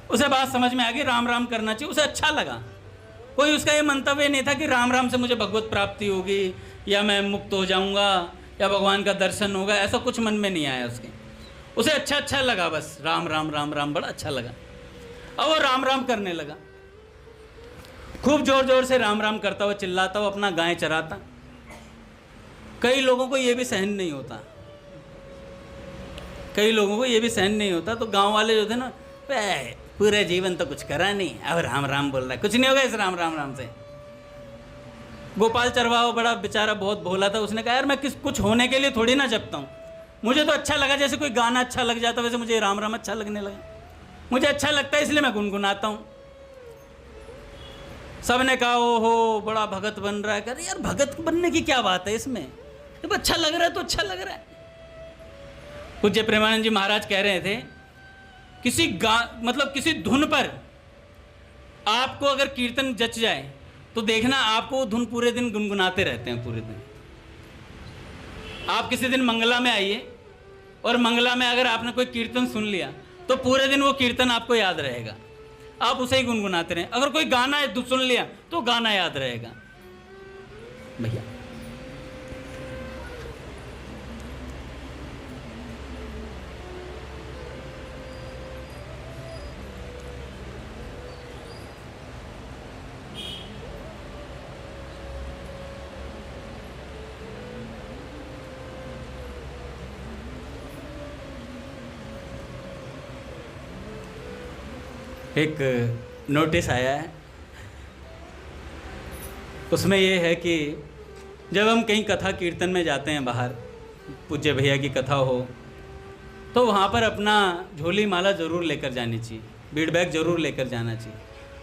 उसे बात समझ में आ गई, राम राम करना चाहिए, उसे अच्छा लगा। कोई उसका ये मंतव्य नहीं था कि राम राम से मुझे भगवत प्राप्ति होगी या मैं मुक्त हो जाऊंगा या भगवान का दर्शन होगा, ऐसा कुछ मन में नहीं आया उसके। उसे अच्छा लगा, बस राम राम बड़ा अच्छा लगा। अब वो राम राम करने लगा, खूब जोर जोर से राम राम करता हुआ चिल्लाता हुआ अपना गाय चराता। कई लोगों को ये भी सहन नहीं होता, कई लोगों को ये भी सहन नहीं होता, तो गांव वाले जो थे ना, पूरे जीवन तो कुछ करा नहीं, अब राम राम बोल रहा है, कुछ नहीं होगा इस राम राम राम से। गोपाल चरवाहा बड़ा बेचारा बहुत भोला था, उसने कहा यार मैं कुछ होने के लिए थोड़ी ना जपता हूँ, मुझे तो अच्छा लगा, जैसे कोई गाना अच्छा लग जाता वैसे मुझे राम राम अच्छा लगने लगा, मुझे अच्छा लगता है इसलिए मैं गुनगुनाता हूँ। सब ने कहा ओहो बड़ा भगत बन रहा है। कह रहे यार भगत बनने की क्या बात है इसमें, जब अच्छा लग रहा है तो अच्छा लग रहा है। पूज्य प्रेमानंद जी महाराज कह रहे थे किसी धुन पर आपको अगर कीर्तन जच जाए तो देखना आपको वो धुन पूरे दिन गुनगुनाते रहते हैं पूरे दिन। आप किसी दिन मंगला में आइए और मंगला में अगर आपने कोई कीर्तन सुन लिया तो पूरे दिन वो कीर्तन आपको याद रहेगा, आप उसे ही गुनगुनाते रहें। अगर कोई गाना सुन लिया तो गाना याद रहेगा। भैया एक नोटिस आया है, उसमें ये है कि जब हम कहीं कथा कीर्तन में जाते हैं बाहर, पूज्य भैया की कथा हो, तो वहाँ पर अपना झोली माला ज़रूर लेकर जानी चाहिए, बीड बैग ज़रूर लेकर जाना चाहिए।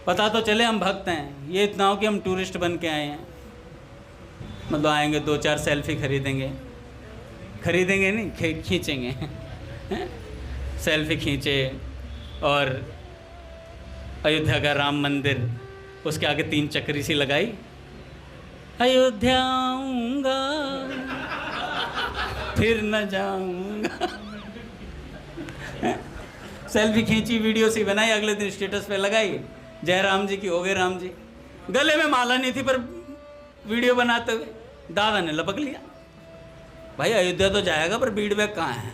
पता तो चले हम भक्त हैं, ये इतना हो कि हम टूरिस्ट बन के आए हैं, मतलब आएंगे 2-4 सेल्फी खरीदेंगे नहीं, खींचेंगे सेल्फी खींचे, और अयोध्या का राम मंदिर, उसके आगे 3 चक्री सी लगाई, अयोध्या आऊँगा फिर न जाऊँगा सेल्फी खींची, वीडियो सी बनाई, अगले दिन स्टेटस पे लगाई, जय राम जी की हो गए राम जी। गले में माला नहीं थी पर वीडियो बनाते हुए दादा ने लपक लिया, भाई अयोध्या तो जाएगा पर बीड बैग कहाँ है?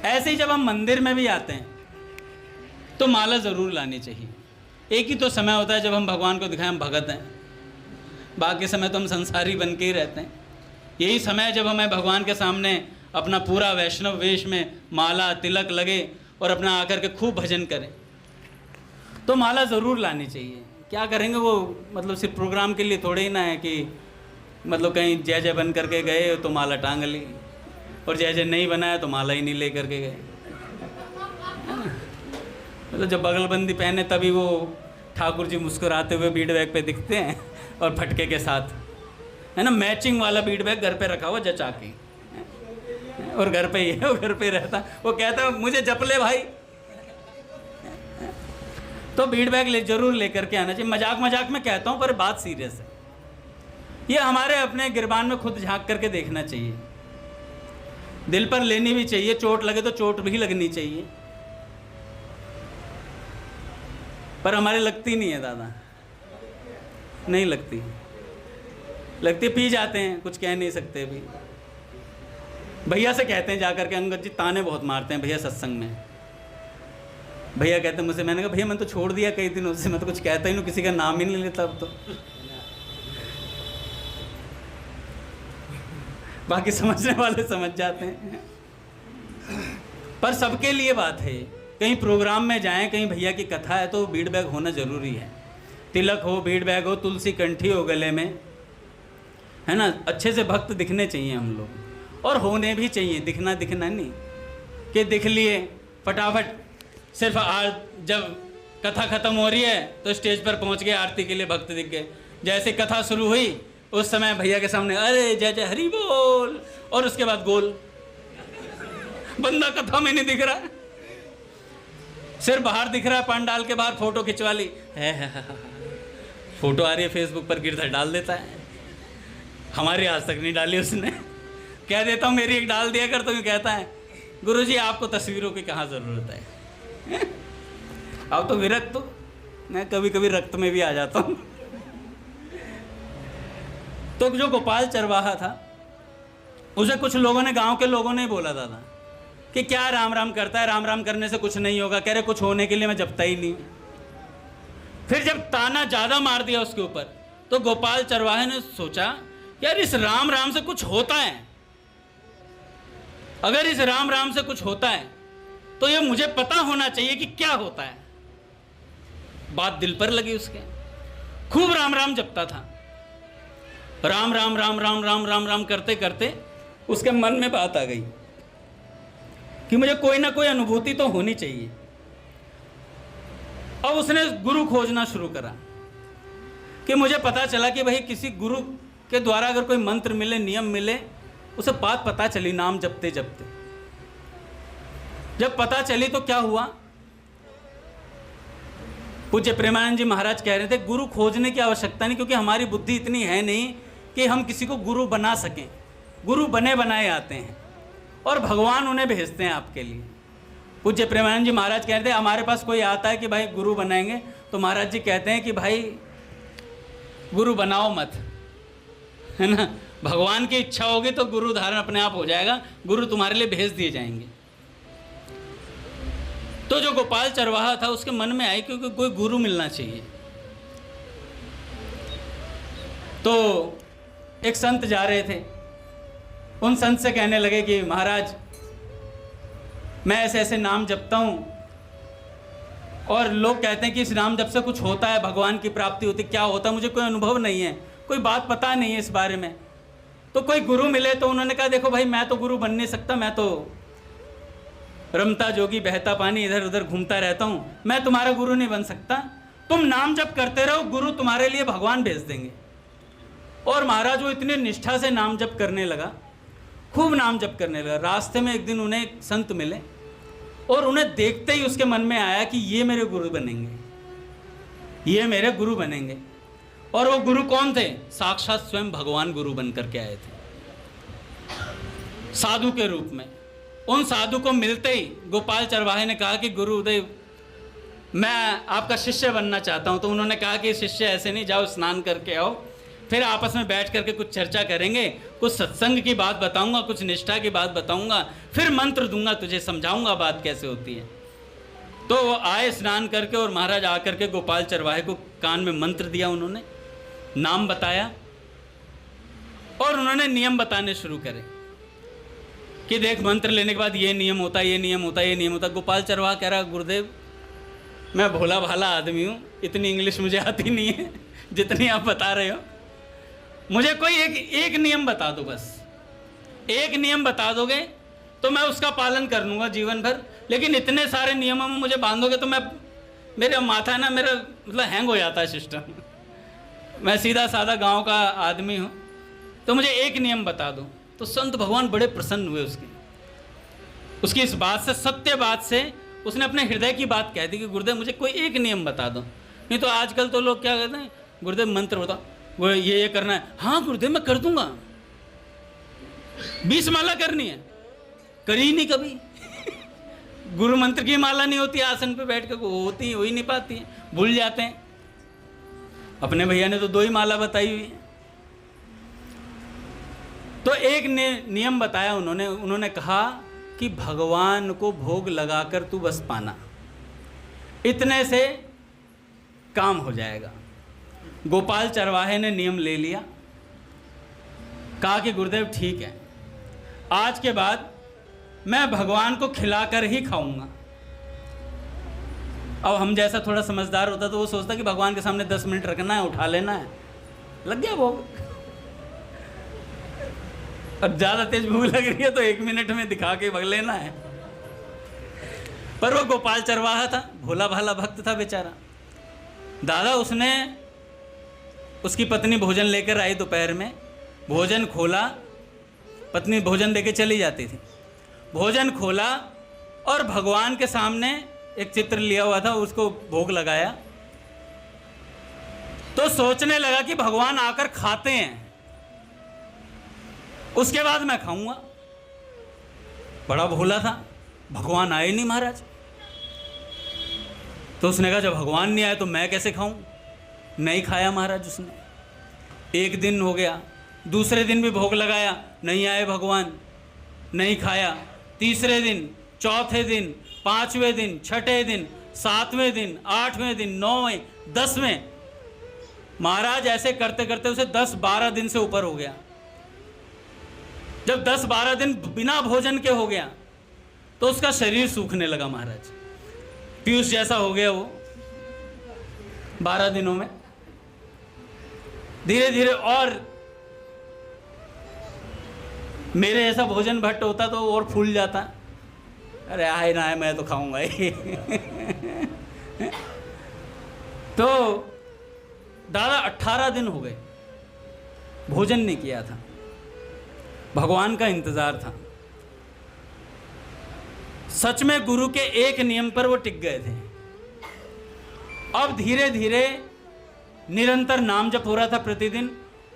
ऐसे ही जब हम मंदिर में भी आते हैं तो माला ज़रूर लानी चाहिए। एक ही तो समय होता है जब हम भगवान को दिखाएं हम भगत हैं, बाकी समय तो हम संसारी बन के ही रहते हैं। यही समय है जब हमें भगवान के सामने अपना पूरा वैष्णव वेश में माला तिलक लगे और अपना आकर के खूब भजन करें, तो माला ज़रूर लानी चाहिए। क्या करेंगे वो, मतलब सिर्फ प्रोग्राम के लिए थोड़े ही ना है कि मतलब कहीं जय जय बन करके गए तो माला टांग ली, और जय जय नहीं बनाया तो माला ही नहीं ले करके गए। मतलब जब बगलबंदी पहने तभी वो ठाकुर जी मुस्कुराते हुए बीड बैग पे दिखते हैं और फटके के साथ, है ना, मैचिंग वाला बीड बैग घर पे रखा हुआ जचा के, और घर पे ही है, वो घर पे रहता, वो कहता है मुझे जप ले भाई। तो बीड बैग जरूर लेकर के आना चाहिए। मजाक मजाक में कहता हूँ पर बात सीरियस है, ये हमारे अपने गिरबान में खुद झांक करके देखना चाहिए। दिल पर लेनी भी चाहिए, चोट लगे तो चोट भी लगनी चाहिए, पर हमारे लगती नहीं है दादा, नहीं लगती, पी जाते हैं, कुछ कह नहीं सकते भी। भैया से कहते हैं जाकर के, अंगद जी ताने बहुत मारते हैं भैया सत्संग में। भैया कहते हैं मुझसे, मैंने कहा भैया मैं तो छोड़ दिया कई दिनों से, मैं तो कुछ कहता ही नहीं, किसी का नाम ही नहीं लेता अब तो। बाकी समझने वाले समझ जाते हैं, पर सबके लिए बात है। कहीं प्रोग्राम में जाएं, कहीं भैया की कथा है तो बीड बैग होना ज़रूरी है। तिलक हो, बीड बैग हो, तुलसी कंठी हो गले में, है ना, अच्छे से भक्त दिखने चाहिए हम लोग, और होने भी चाहिए। दिखना नहीं कि दिख लिए फटाफट, सिर्फ जब कथा ख़त्म हो रही है तो स्टेज पर पहुंच गए, आरती के लिए भक्त दिख गए। जैसे कथा शुरू हुई उस समय भैया के सामने अरे जय जय हरि बोल, और उसके बाद गोल, बंदा कथा में नहीं दिख रहा, सिर्फ बाहर दिख रहा है, पंडाल के बाहर फोटो खिंचवा ली है। फोटो आ रही है फेसबुक पर, गिरधर डाल देता है, हमारी आज तक नहीं डाली उसने। कह देता हूँ मेरी एक डाल दिया कर, तो क्यों कहता है गुरुजी आपको तस्वीरों की कहाँ ज़रूरत है। अब तो विरक्त हो, मैं कभी कभी रक्त में भी आ जाता हूँ। तो जो गोपाल चरवाहा था उसे कुछ लोगों ने, गांव के लोगों ने बोला दादा कि क्या राम राम करता है, राम राम करने से कुछ नहीं होगा। कह रहे कुछ होने के लिए मैं जपता ही नहीं। फिर जब ताना ज़्यादा मार दिया उसके ऊपर, तो गोपाल चरवाहे ने सोचा यार इस राम राम से कुछ होता है, अगर इस राम राम से कुछ होता है तो ये मुझे पता होना चाहिए कि क्या होता है। बात दिल पर लगी उसके, खूब राम राम जपता था। राम राम राम राम राम राम राम करते करते उसके मन में बात आ गई कि मुझे कोई ना कोई अनुभूति तो होनी चाहिए। अब उसने गुरु खोजना शुरू करा कि मुझे पता चला कि भाई किसी गुरु के द्वारा अगर कोई मंत्र मिले, नियम मिले, उसे बात पता चली नाम जपते जपते। जब पता चली तो क्या हुआ, पूज्य प्रेमानंद जी महाराज कह रहे थे गुरु खोजने की आवश्यकता नहीं, क्योंकि हमारी बुद्धि इतनी है नहीं कि हम किसी को गुरु बना सकें। गुरु बने बनाए आते हैं और भगवान उन्हें भेजते हैं आपके लिए। पूज्य प्रेमानंद जी महाराज कह रहे थे हमारे पास कोई आता है कि भाई गुरु बनाएंगे, तो महाराज जी कहते हैं कि भाई गुरु बनाओ मत, है ना। भगवान की इच्छा होगी तो गुरु धारण अपने आप हो जाएगा, गुरु तुम्हारे लिए भेज दिए जाएंगे। तो जो गोपाल चरवाहा था उसके मन में आई क्योंकि कोई गुरु मिलना चाहिए। तो एक संत जा रहे थे, उन संत से कहने लगे कि महाराज मैं ऐसे ऐसे नाम जपता हूँ और लोग कहते हैं कि इस नाम जप से कुछ होता है, भगवान की प्राप्ति होती, क्या होता है मुझे कोई अनुभव नहीं है, कोई बात पता नहीं है इस बारे में, तो कोई गुरु मिले। तो उन्होंने कहा देखो भाई मैं तो गुरु बन नहीं सकता, मैं तो रमता जोगी बहता पानी इधर उधर घूमता रहता हूँ, मैं तुम्हारा गुरु नहीं बन सकता। तुम नाम जप करते रहो, गुरु तुम्हारे लिए भगवान भेज देंगे। और महाराज वो इतनी निष्ठा से नाम जप करने लगा, खूब नाम जप करने लगा। रास्ते में एक दिन उन्हें एक संत मिले और उन्हें देखते ही उसके मन में आया कि ये मेरे गुरु बनेंगे, ये मेरे गुरु बनेंगे। और वो गुरु कौन थे? साक्षात स्वयं भगवान गुरु बन करके आए थे साधु के रूप में। उन साधु को मिलते ही गोपाल चरवाहे ने कहा कि गुरुदेव मैं आपका शिष्य बनना चाहता हूं। तो उन्होंने कहा कि शिष्य ऐसे नहीं, जाओ स्नान करके आओ, फिर आपस में बैठ करके कुछ चर्चा करेंगे, कुछ सत्संग की बात बताऊंगा, कुछ निष्ठा की बात बताऊंगा, फिर मंत्र दूंगा, तुझे समझाऊंगा बात कैसे होती है। तो वो आए स्नान करके और महाराज आकर के गोपाल चरवाहे को कान में मंत्र दिया, उन्होंने नाम बताया और उन्होंने नियम बताने शुरू करे कि देख मंत्र लेने के बाद ये नियम होता है, ये नियम होता है, ये नियम होता है। गोपाल चरवाहा कह रहा गुरुदेव मैं भोला भाला आदमी हूँ, इतनी इंग्लिश मुझे आती नहीं है जितनी आप बता रहे हो, मुझे कोई एक नियम बता दो, बस एक नियम बता दोगे तो मैं उसका पालन कर लूँगा जीवन भर, लेकिन इतने सारे नियमों में मुझे बांधोगे तो मैं, मेरा माथा ना, मेरा मतलब हैंग हो जाता है सिस्टम। मैं सीधा साधा गांव का आदमी हूँ, तो मुझे एक नियम बता दो। तो संत भगवान बड़े प्रसन्न हुए उसकी इस बात से, सत्य बात से। उसने अपने हृदय की बात कह दी कि गुरुदेव मुझे कोई एक नियम बता दो। नहीं तो आजकल तो लोग क्या कहते हैं, गुरुदेव मंत्र बताओ, वो ये करना है। हाँ गुरुदेव मैं कर दूंगा, 20 माला करनी है, करी नहीं कभी गुरु मंत्र की माला नहीं होती, आसन पे बैठ कर होती हो ही नहीं पाती है, भूल जाते हैं। अपने भैया ने तो 2 ही माला बताई हुई है। तो एक ने नियम बताया उन्होंने कहा कि भगवान को भोग लगाकर तू बस पाना, इतने से काम हो जाएगा। गोपाल चरवाहे ने नियम ले लिया, कहा कि गुरुदेव ठीक है, आज के बाद मैं भगवान को खिलाकर ही खाऊंगा। अब हम जैसा थोड़ा समझदार होता तो वो सोचता कि भगवान के सामने 10 मिनट रखना है, उठा लेना है, लग गया भोग। अब ज़्यादा तेज भूख लग रही है तो 1 मिनट में दिखा के भग लेना है। पर वो गोपाल चरवाहा था, भोला भाला भक्त था बेचारा। दादा उसने, उसकी पत्नी भोजन लेकर आई दोपहर में, भोजन खोला, पत्नी भोजन देके चली जाती थी, भोजन खोला और भगवान के सामने एक चित्र लिया हुआ था, उसको भोग लगाया। तो सोचने लगा कि भगवान आकर खाते हैं, उसके बाद मैं खाऊंगा। बड़ा भोला था, भगवान आए नहीं महाराज। तो उसने कहा जब भगवान नहीं आए तो मैं कैसे खाऊं। नहीं खाया महाराज उसने। 1 दिन हो गया, दूसरे दिन भी भोग लगाया, नहीं आए भगवान, नहीं खाया। तीसरे दिन, चौथे दिन, 5वें दिन, 6ठे दिन, 7वें दिन, 8वें दिन, 9वें, 10वें, महाराज ऐसे करते करते उसे 10-12 दिन से ऊपर हो गया। जब 10-12 दिन बिना भोजन के हो गया तो उसका शरीर सूखने लगा महाराज, पीयूष जैसा हो गया वो 12 दिनों में। धीरे धीरे, और मेरे ऐसा भोजन भट्ट होता तो और फूल जाता। अरे आए ना आए, मैं तो खाऊंगा ही। तो दादा 18 दिन हो गए, भोजन नहीं किया था, भगवान का इंतजार था। सच में गुरु के एक नियम पर वो टिक गए थे। अब धीरे धीरे निरंतर नाम जप हो रहा था प्रतिदिन,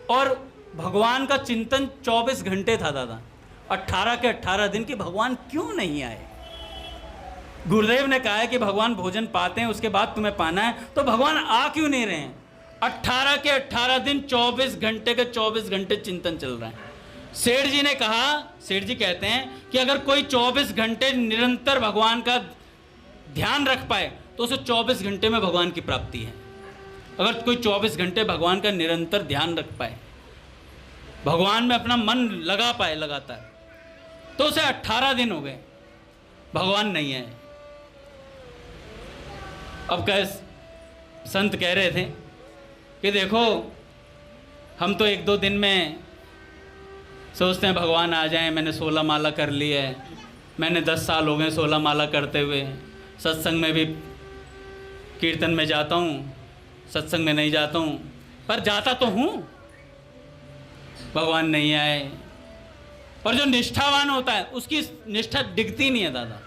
और भगवान का चिंतन 24 घंटे था दादा। 18 के 18 दिन की भगवान क्यों नहीं आए। गुरुदेव ने कहा है कि भगवान भोजन पाते हैं उसके बाद तुम्हें पाना है, तो भगवान आ क्यों नहीं रहे हैं। 18 के 18 दिन 24 घंटे के 24 घंटे चिंतन चल रहा है। सेठ जी ने कहा, सेठ जी कहते हैं कि अगर कोई 24 घंटे निरंतर भगवान का ध्यान रख पाए तो उसे 24 घंटे में भगवान की प्राप्ति है। अगर कोई 24 घंटे भगवान का निरंतर ध्यान रख पाए, भगवान में अपना मन लगा पाए लगातार, तो उसे 18 दिन हो गए, भगवान नहीं है। अब संत कह रहे थे कि देखो, हम तो 1-2 दिन में सोचते हैं भगवान आ जाएं। मैंने 16 माला कर ली है, मैंने 10 साल हो गए 16 माला करते हुए। सत्संग में भी, कीर्तन में जाता हूँ, सत्संग में नहीं जाता हूँ, पर जाता तो हूँ। भगवान नहीं आए। पर जो निष्ठावान होता है उसकी निष्ठा दिखती नहीं है दादा।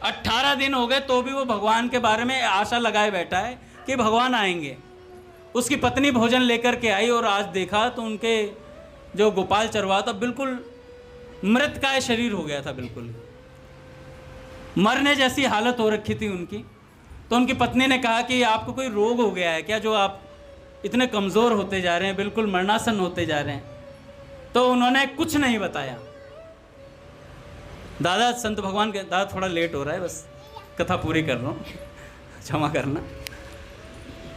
18 दिन हो गए तो भी वो भगवान के बारे में आशा लगाए बैठा है कि भगवान आएंगे। उसकी पत्नी भोजन लेकर के आई और आज देखा तो उनके जो गोपाल चरवाहा था बिल्कुल मृतकाय शरीर हो गया था, बिल्कुल मरने जैसी हालत हो रखी थी उनकी। तो उनकी पत्नी ने कहा कि आपको कोई रोग हो गया है क्या, जो आप इतने कमज़ोर होते जा रहे हैं, बिल्कुल मरणासन होते जा रहे हैं। तो उन्होंने कुछ नहीं बताया। दादा संत भगवान के, दादा थोड़ा लेट हो रहा है, बस कथा पूरी कर रहा हूँ, क्षमा करना।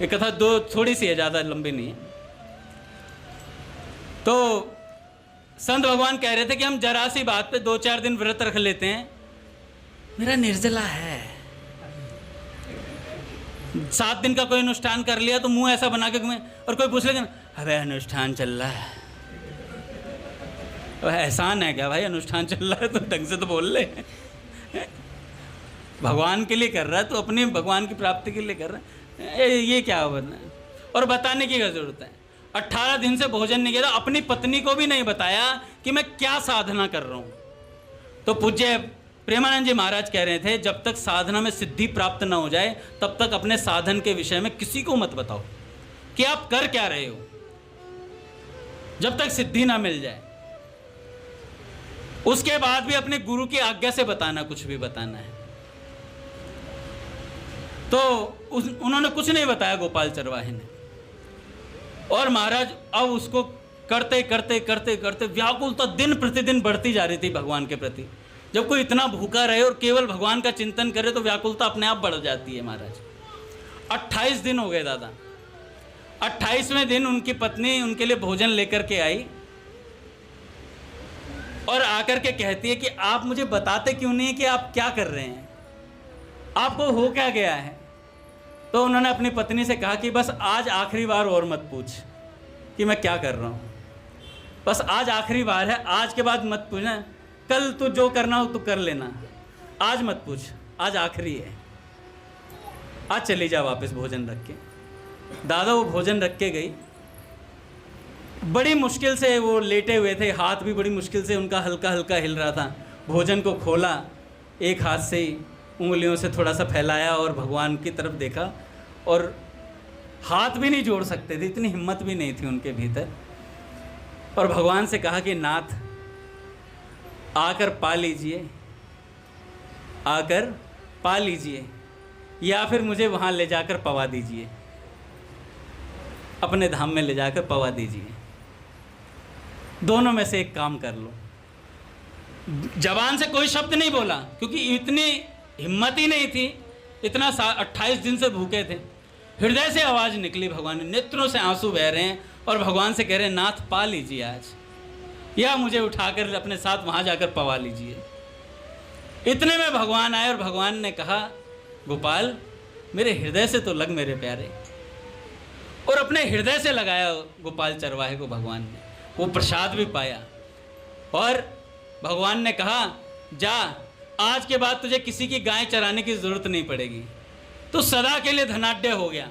ये कथा थोड़ी सी है, ज़्यादा लंबी नहीं है। तो संत भगवान कह रहे थे कि हम जरा सी बात पे 2-4 दिन व्रत रख लेते हैं। मेरा निर्जला है, 7 दिन का कोई अनुष्ठान कर लिया तो मुंह ऐसा बना के घूमे, और कोई पूछ लेगा अबे अनुष्ठान चल रहा है, एहसान है क्या भाई, अनुष्ठान चल रहा है तो ढंग से तो बोल ले। भगवान के लिए कर रहा है तो अपनी भगवान की प्राप्ति के लिए कर रहा है, ये क्या बनना है। और बताने की क्या जरूरत है। 18 दिन से भोजन नहीं किया, अपनी पत्नी को भी नहीं बताया कि मैं क्या साधना कर रहा हूँ। तो पूज्य प्रेमानंद जी महाराज कह रहे थे, जब तक साधना में सिद्धि प्राप्त ना हो जाए तब तक अपने साधन के विषय में किसी को मत बताओ कि आप कर क्या रहे हो, जब तक सिद्धि ना मिल जाए। उसके बाद भी अपने गुरु की आज्ञा से बताना, कुछ भी बताना है। तो उन्होंने कुछ नहीं बताया गोपाल चरवाहे ने। और महाराज अब उसको करते करते करते करते व्याकुलता दिन प्रतिदिन बढ़ती जा रही थी भगवान के प्रति। जब कोई इतना भूखा रहे और केवल भगवान का चिंतन करे तो व्याकुलता अपने आप बढ़ जाती है महाराज। 28 दिन हो गए दादा। 28वें दिन उनकी पत्नी उनके लिए भोजन लेकर के आई और आकर के कहती है कि आप मुझे बताते क्यों नहीं कि आप क्या कर रहे हैं, आपको हो क्या गया है। तो उन्होंने अपनी पत्नी से कहा कि बस आज आखिरी बार और मत पूछ कि मैं क्या कर रहा हूँ, बस आज आखिरी बार है, आज के बाद मत पूछना, कल तू जो करना हो तू कर लेना, आज मत पूछ, आज आखिरी है, आज चली जा वापस भोजन रख के। दादा वो भोजन रख के गई, बड़ी मुश्किल से वो लेटे हुए थे, हाथ भी बड़ी मुश्किल से उनका हल्का हल्का हिल रहा था। भोजन को खोला, एक हाथ से ही उंगलियों से थोड़ा सा फैलाया और भगवान की तरफ देखा, और हाथ भी नहीं जोड़ सकते थे, इतनी हिम्मत भी नहीं थी उनके भीतर। और भगवान से कहा कि नाथ आकर पा लीजिए, आकर पा लीजिए, या फिर मुझे वहाँ ले जाकर पवा दीजिए, अपने धाम में ले जाकर पवा दीजिए, दोनों में से एक काम कर लो। जबान से कोई शब्द नहीं बोला क्योंकि इतनी हिम्मत ही नहीं थी, इतना 28 दिन से भूखे थे। हृदय से आवाज़ निकली भगवान, नेत्रों से आंसू बह रहे हैं और भगवान से कह रहे हैं नाथ पा लीजिए, या मुझे उठाकर अपने साथ वहाँ जाकर पवा लीजिए। इतने में भगवान आए और भगवान ने कहा, गोपाल मेरे हृदय से तो लग मेरे प्यारे। और अपने हृदय से लगाया गोपाल चरवाहे को भगवान ने, वो प्रसाद भी पाया। और भगवान ने कहा, जा आज के बाद तुझे किसी की गाय चराने की जरूरत नहीं पड़ेगी, तो सदा के लिए धनाढ्य हो गया,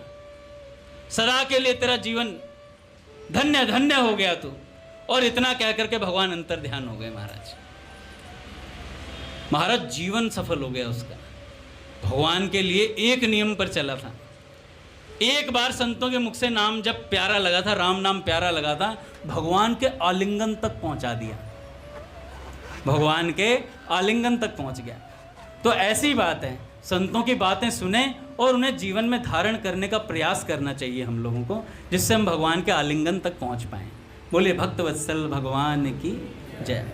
सदा के लिए तेरा जीवन धन्य धन्य हो गया तू। और इतना कह करके भगवान अंतर ध्यान हो गए महाराज। महाराज जीवन सफल हो गया उसका। भगवान के लिए एक नियम पर चला था। एक बार संतों के मुख से नाम जब प्यारा लगा था, राम नाम प्यारा लगा था, भगवान के आलिंगन तक पहुंचा दिया, भगवान के आलिंगन तक पहुंच गया। तो ऐसी बात है, संतों की बातें सुने और उन्हें जीवन में धारण करने का प्रयास करना चाहिए हम लोगों को, जिससे हम भगवान के आलिंगन तक पहुंच पाएं। बोले भक्तवत्सल भगवान की जय।